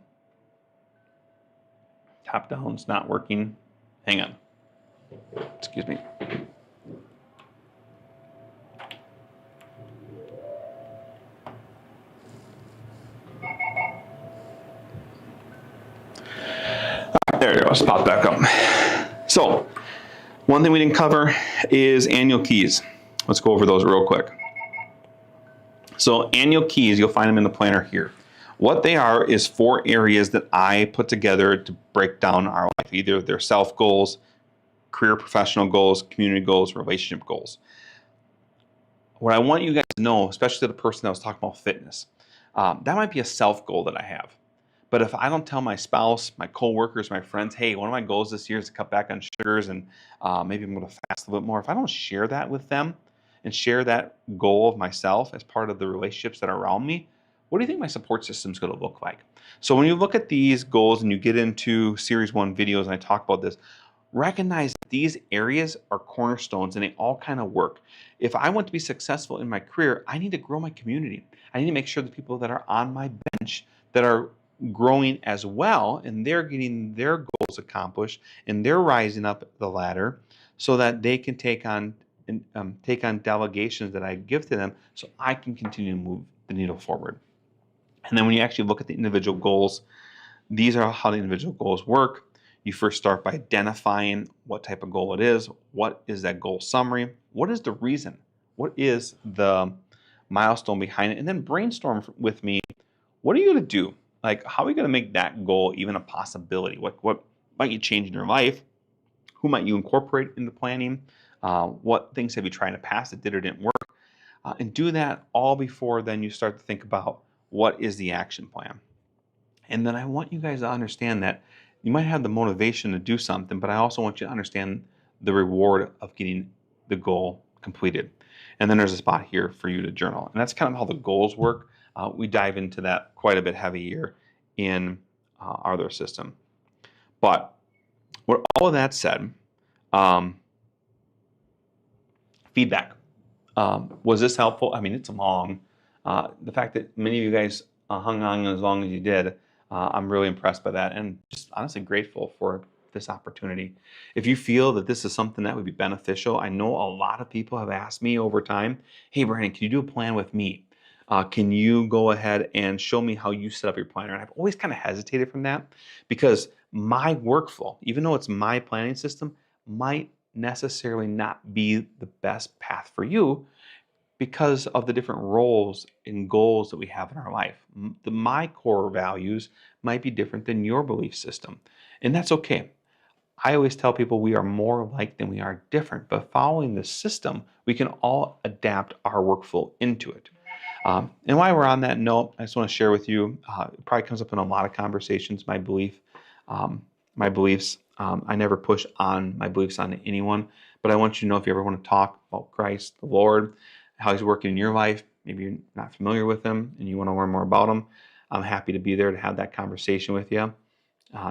Top down's not working. Hang on. Excuse me. There you go, let's pop back up. So, one thing we didn't cover is annual keys. Let's go over those real quick. So, annual keys, you'll find them in the planner here. What they are is 4 areas that I put together to break down our life. Either their self goals, career professional goals, community goals, relationship goals. What I want you guys to know, especially the person that was talking about fitness, that might be a self goal that I have. But if I don't tell my spouse, my coworkers, my friends, hey, one of my goals this year is to cut back on sugars and maybe I'm going to fast a little bit more. If I don't share that with them and share that goal of myself as part of the relationships that are around me, what do you think my support system is going to look like? So when you look at these goals and you get into Series 1 videos and I talk about this, recognize that these areas are cornerstones and they all kind of work. If I want to be successful in my career, I need to grow my community. I need to make sure the people that are on my bench that are growing as well and they're getting their goals accomplished and they're rising up the ladder so that they can take on delegations that I give to them so I can continue to move the needle forward. And then when you actually look at the individual goals, these are how the individual goals work. You first start by identifying what type of goal it is. What is that goal summary? What is the reason? What is the milestone behind it? And then brainstorm with me. What are you going to do? Like, how are we going to make that goal even a possibility? What might you change in your life? Who might you incorporate in the planning? What things have you tried in the past that did or didn't work? And do that all before then you start to think about what is the action plan. And then I want you guys to understand that you might have the motivation to do something, but I also want you to understand the reward of getting the goal completed. And then there's a spot here for you to journal. And that's kind of how the goals work. We dive into that quite a bit heavier in our other system. But with all of that said, feedback. Was this helpful? I mean, it's long. The fact that many of you guys hung on as long as you did, I'm really impressed by that and just honestly grateful for this opportunity. If you feel that this is something that would be beneficial, I know a lot of people have asked me over time, hey, Brandon, can you do a plan with me? Can you go ahead and show me how you set up your planner? And I've always kind of hesitated from that because my workflow, even though it's my planning system, might necessarily not be the best path for you because of the different roles and goals that we have in our life. My core values might be different than your belief system, and that's okay. I always tell people we are more alike than we are different, but following the system, we can all adapt our workflow into it. And while we're on that note, I just want to share with you, it probably comes up in a lot of conversations, my beliefs. I never push on my beliefs on anyone, but I want you to know if you ever want to talk about Christ, the Lord, how he's working in your life, maybe you're not familiar with him and you want to learn more about him, I'm happy to be there to have that conversation with you.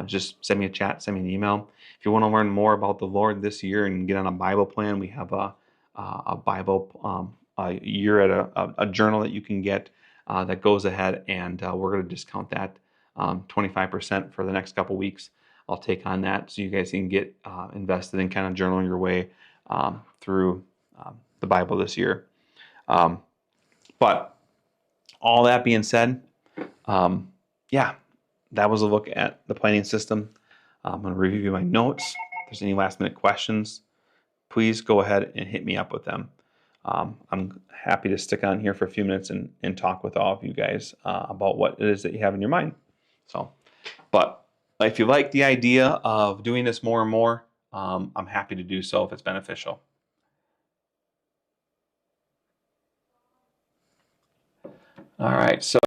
Just send me a chat, send me an email. If you want to learn more about the Lord this year and get on a Bible plan, we have a Bible year at a journal that you can get that goes ahead, and we're going to discount that 25% for the next couple weeks. I'll take on that so you guys can get invested in kind of journaling your way through the Bible this year. But all that being said, yeah, that was a look at the planning system. I'm going to review my notes. If there's any last minute questions, please go ahead and hit me up with them. I'm happy to stick on here for a few minutes and talk with all of you guys about what it is that you have in your mind. But if you like the idea of doing this more and more, I'm happy to do so if it's beneficial. All right, so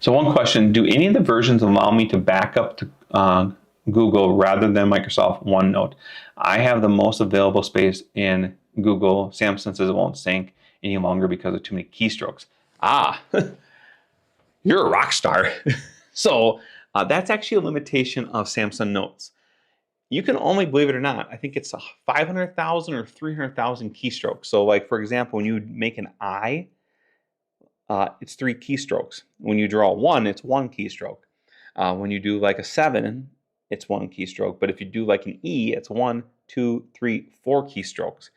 one question, do any of the versions allow me to back up to Google rather than Microsoft OneNote? I have the most available space in Google. Samsung says it won't sync any longer because of too many keystrokes. You're a rock star. So that's actually a limitation of Samsung Notes. You can only, believe it or not, I think it's 500,000 or 300,000 keystrokes. So like, for example, when you make an I, it's 3 keystrokes. When you draw 1, it's 1 keystroke. When you do like a 7, it's 1 keystroke. But if you do like an E, it's 1, 2, 3, 4 keystrokes.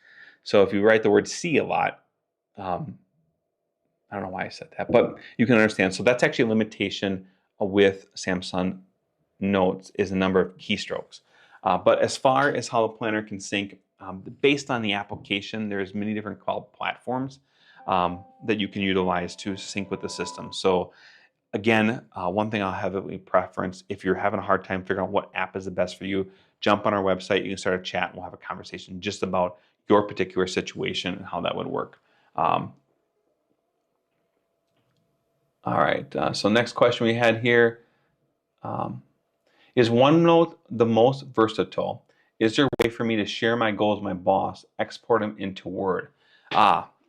So if you write the word C a lot, I don't know why I said that, but you can understand. So that's actually a limitation with Samsung Notes is the number of keystrokes. But as far as how the planner can sync, based on the application, there's many different cloud platforms that you can utilize to sync with the system. So again, one thing I'll heavily preference, if you're having a hard time figuring out what app is the best for you, jump on our website, you can start a chat, and we'll have a conversation just about your particular situation and how that would work. All right, so next question we had here. Is OneNote the most versatile? Is there a way for me to share my goals with my boss, export them into Word?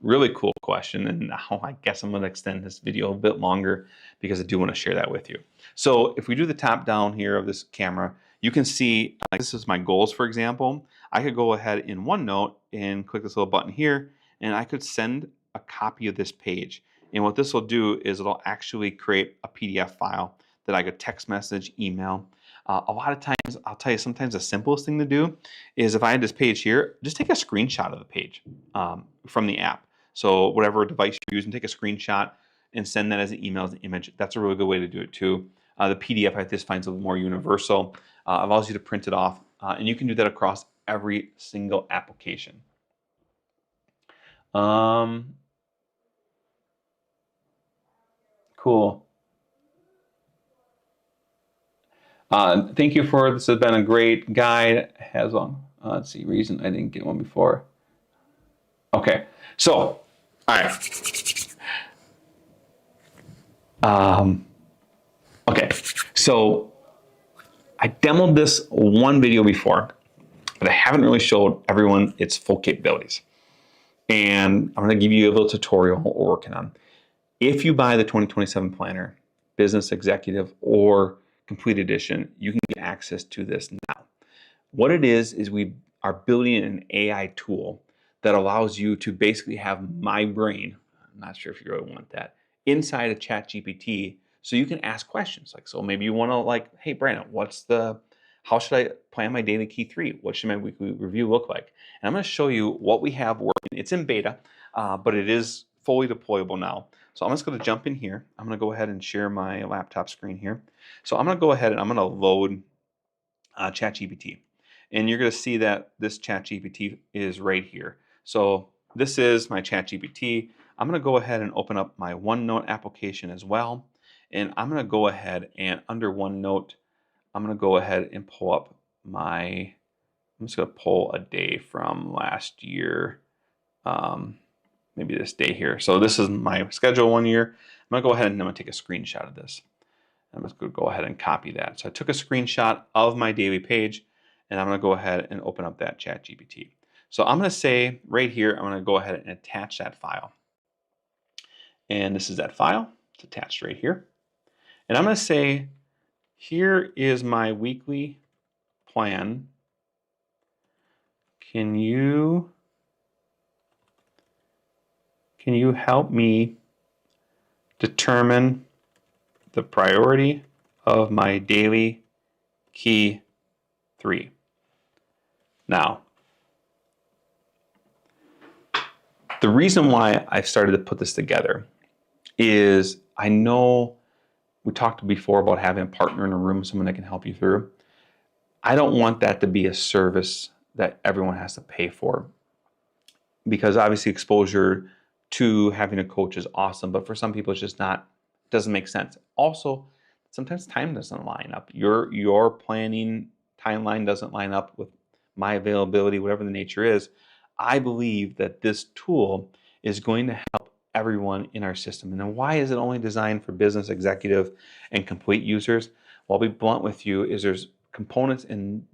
Really cool question. And now I guess I'm going to extend this video a bit longer because I do want to share that with you. So if we do the top down here of this camera, you can see this is my goals, for example. I could go ahead in OneNote and click this little button here, and I could send a copy of this page. And what this will do is it'll actually create a PDF file that I could text message, email. A lot of times, I'll tell you, sometimes the simplest thing to do is if I had this page here, just take a screenshot of the page from the app. So whatever device you're using, take a screenshot and send that as an email, as an image. That's a really good way to do it too. The PDF I just find a little more universal. It allows you to print it off, and you can do that across every single application. Cool. Thank you for this. Has been a great guide. Has one. Let's see. Reason I didn't get one before. Okay. So, all right. Okay. So I demoed this one video before, but I haven't really showed everyone its full capabilities. And I'm going to give you a little tutorial what we're working on. If you buy the 2027 Planner, Business Executive, or Complete Edition, you can get access to this now. What it is we are building an AI tool that allows you to basically have my brain, I'm not sure if you really want that, inside of ChatGPT, so you can ask questions. Like, so maybe you want to like, hey Brandon, how should I plan my daily key 3? What should my weekly review look like? And I'm going to show you what we have working. It's in beta, but it is fully deployable now. So I'm just going to jump in here. I'm going to go ahead and share my laptop screen here. So I'm going to go ahead and I'm going to load ChatGPT. And you're going to see that this ChatGPT is right here. So this is my ChatGPT. I'm going to go ahead and open up my OneNote application as well. And I'm going to go ahead and under OneNote, I'm going to go ahead and pull up I'm just going to pull a day from last year. Maybe this day here. So this is my schedule 1 year. I'm going to go ahead and I'm going to take a screenshot of this. I'm just going to go ahead and copy that. So I took a screenshot of my daily page, and I'm going to go ahead and open up that ChatGPT. So I'm going to say right here, I'm going to go ahead and attach that file. And this is that file. It's attached right here. And I'm going to say, here is my weekly plan. Can you help me determine the priority of my daily key 3? Now, the reason why I've started to put this together is I know we talked before about having a partner in a room, someone that can help you through. I don't want that to be a service that everyone has to pay for, because obviously exposure to having a coach is awesome, but for some people it's just doesn't make sense. Also, sometimes time doesn't line up. Your planning timeline doesn't line up with my availability, whatever the nature is. I believe that this tool is going to help everyone in our system. And then why is it only designed for business executive and complete users? Well, I'll be blunt with you, is there's components in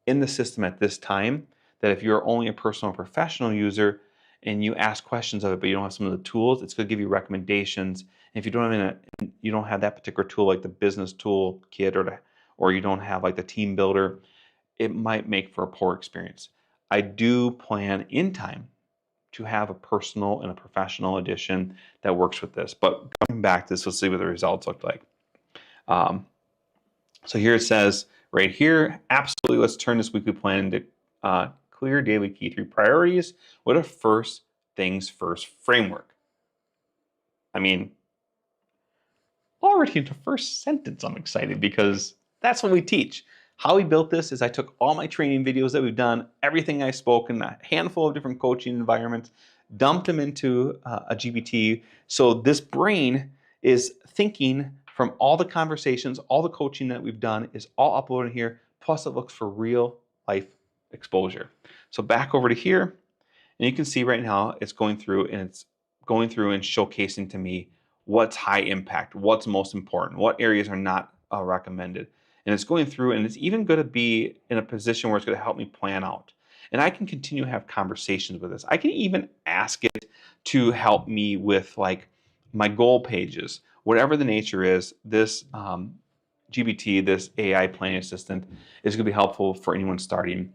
the system at this time that if you're only a personal or professional user and you ask questions of it, but you don't have some of the tools, it's going to give you recommendations. And if you don't have that particular tool, like the business tool kit, or you don't have like the team builder, it might make for a poor experience. I do plan in time to have a personal and a professional edition that works with this. But coming back to this, let's see what the results look like. So here it says right here, absolutely, let's turn this weekly plan into clear daily key 3 priorities with a first things first framework. I mean, already in the first sentence, I'm excited because that's what we teach. How we built this is I took all my training videos that we've done, everything I spoke in a handful of different coaching environments, dumped them into a GPT. So this brain is thinking from all the conversations, all the coaching that we've done is all uploaded here. Plus it looks for real life exposure. So back over to here, and you can see right now it's going through and showcasing to me what's high impact, what's most important, what areas are not recommended. And it's going through, and it's even going to be in a position where it's going to help me plan out. And I can continue to have conversations with this. I can even ask it to help me with like my goal pages, whatever the nature is. This GPT, this AI planning assistant, is going to be helpful for anyone starting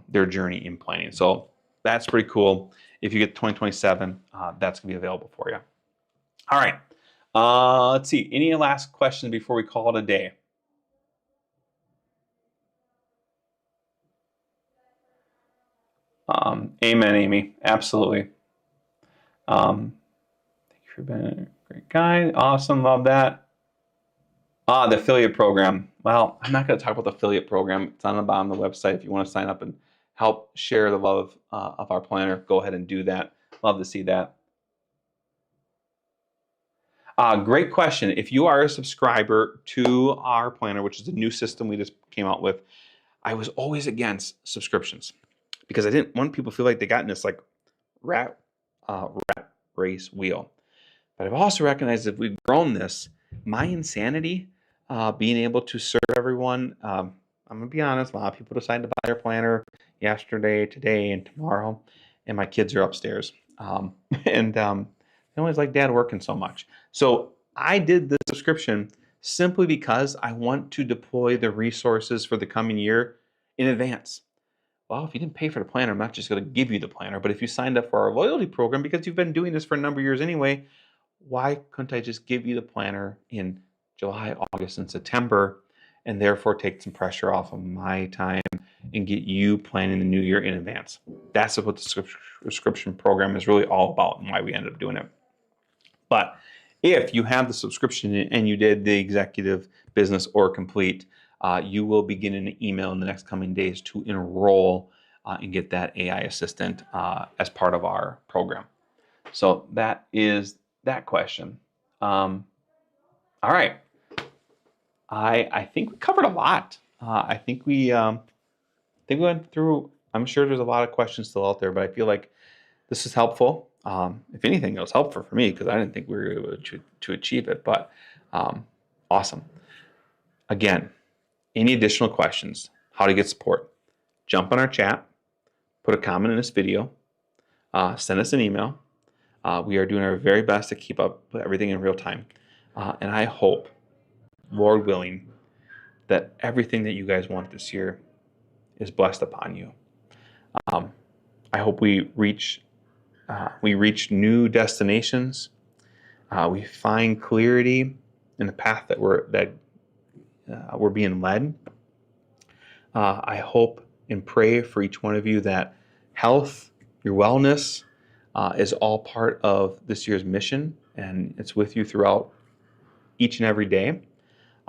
their journey in planning. So that's pretty cool. If you get 2027, that's going to be available for you. All right. Let's see. Any last questions before we call it a day? Amen, Amy. Absolutely. Thank you for being a great guy. Awesome. Love that. The affiliate program. Well, I'm not going to talk about the affiliate program. It's on the bottom of the website. If you want to sign up and help share the love of our planner, go ahead and do that. Love to see that. Great question. If you are a subscriber to our planner, which is a new system we just came out with, I was always against subscriptions because I didn't want people to feel like they got in this like rat race wheel. But I've also recognized if we've grown this, my insanity, being able to serve everyone, I'm going to be honest, a lot of people decided to buy their planner yesterday, today, and tomorrow, and my kids are upstairs. They always like dad working so much. So I did the subscription simply because I want to deploy the resources for the coming year in advance. Well, if you didn't pay for the planner, I'm not just going to give you the planner, but if you signed up for our loyalty program, because you've been doing this for a number of years anyway, why couldn't I just give you the planner in July, August, and September, and therefore take some pressure off of my time and get you planning the new year in advance? That's what the subscription program is really all about and why we ended up doing it. But if you have the subscription and you did the executive, business, or complete, you will be getting an email in the next coming days to enroll and get that AI assistant as part of our program. So that is that question. All right. I think we covered a lot. I think we went through. I'm sure there's a lot of questions still out there, but I feel like this is helpful. If anything, it was helpful for me because I didn't think we were able to achieve it. But awesome. Again, any additional questions? How to get support? Jump on our chat. Put a comment in this video. Send us an email. We are doing our very best to keep up with everything in real time. And I hope, Lord willing, that everything that you guys want this year is blessed upon you. I hope we reach new destinations. We find clarity in the path that we're being led. I hope and pray for each one of you that health, your wellness, is all part of this year's mission, and it's with you throughout each and every day.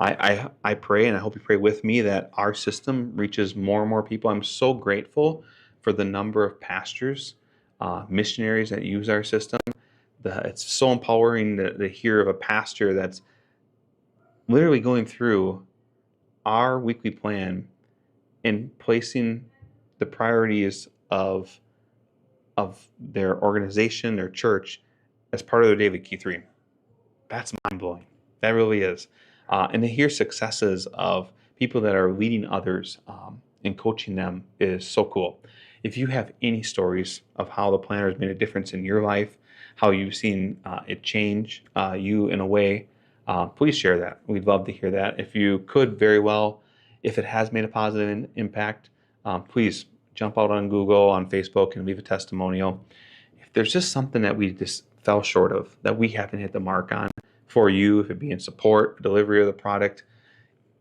I pray, and I hope you pray with me, that our system reaches more and more people. I'm so grateful for the number of pastors, missionaries that use our system. It's so empowering to hear of a pastor that's literally going through our weekly plan and placing the priorities of their organization, their church, as part of their daily Key 3. That's mind-blowing. That really is. And to hear successes of people that are leading others and coaching them is so cool. If you have any stories of how the planner has made a difference in your life, how you've seen it change you in a way, please share that. We'd love to hear that. If you could, very well, if it has made a positive impact, please jump out on Google, on Facebook, and leave a testimonial. If there's just something that we just fell short of, that we haven't hit the mark on for you, if it be in support, delivery of the product,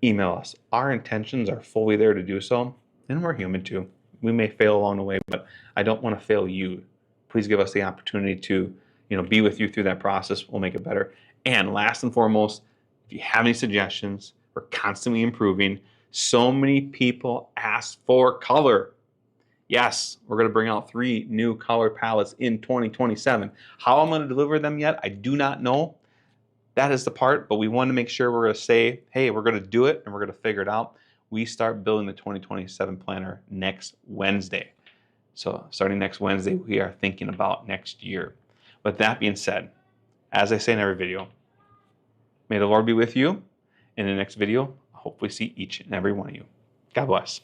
email us. Our intentions are fully there to do so, and we're human too. We may fail along the way, but I don't want to fail you. Please give us the opportunity to, be with you through that process. We'll make it better. And last and foremost, if you have any suggestions, we're constantly improving. So many people ask for color. Yes, we're going to bring out 3 new color palettes in 2027. How I'm going to deliver them yet, I do not know. That is the part, but we want to make sure we're going to say, hey, we're going to do it and we're going to figure it out. We start building the 2027 planner next Wednesday. So starting next Wednesday, we are thinking about next year. With that being said, as I say in every video, may the Lord be with you. In the next video, I hopefully see each and every one of you. God bless.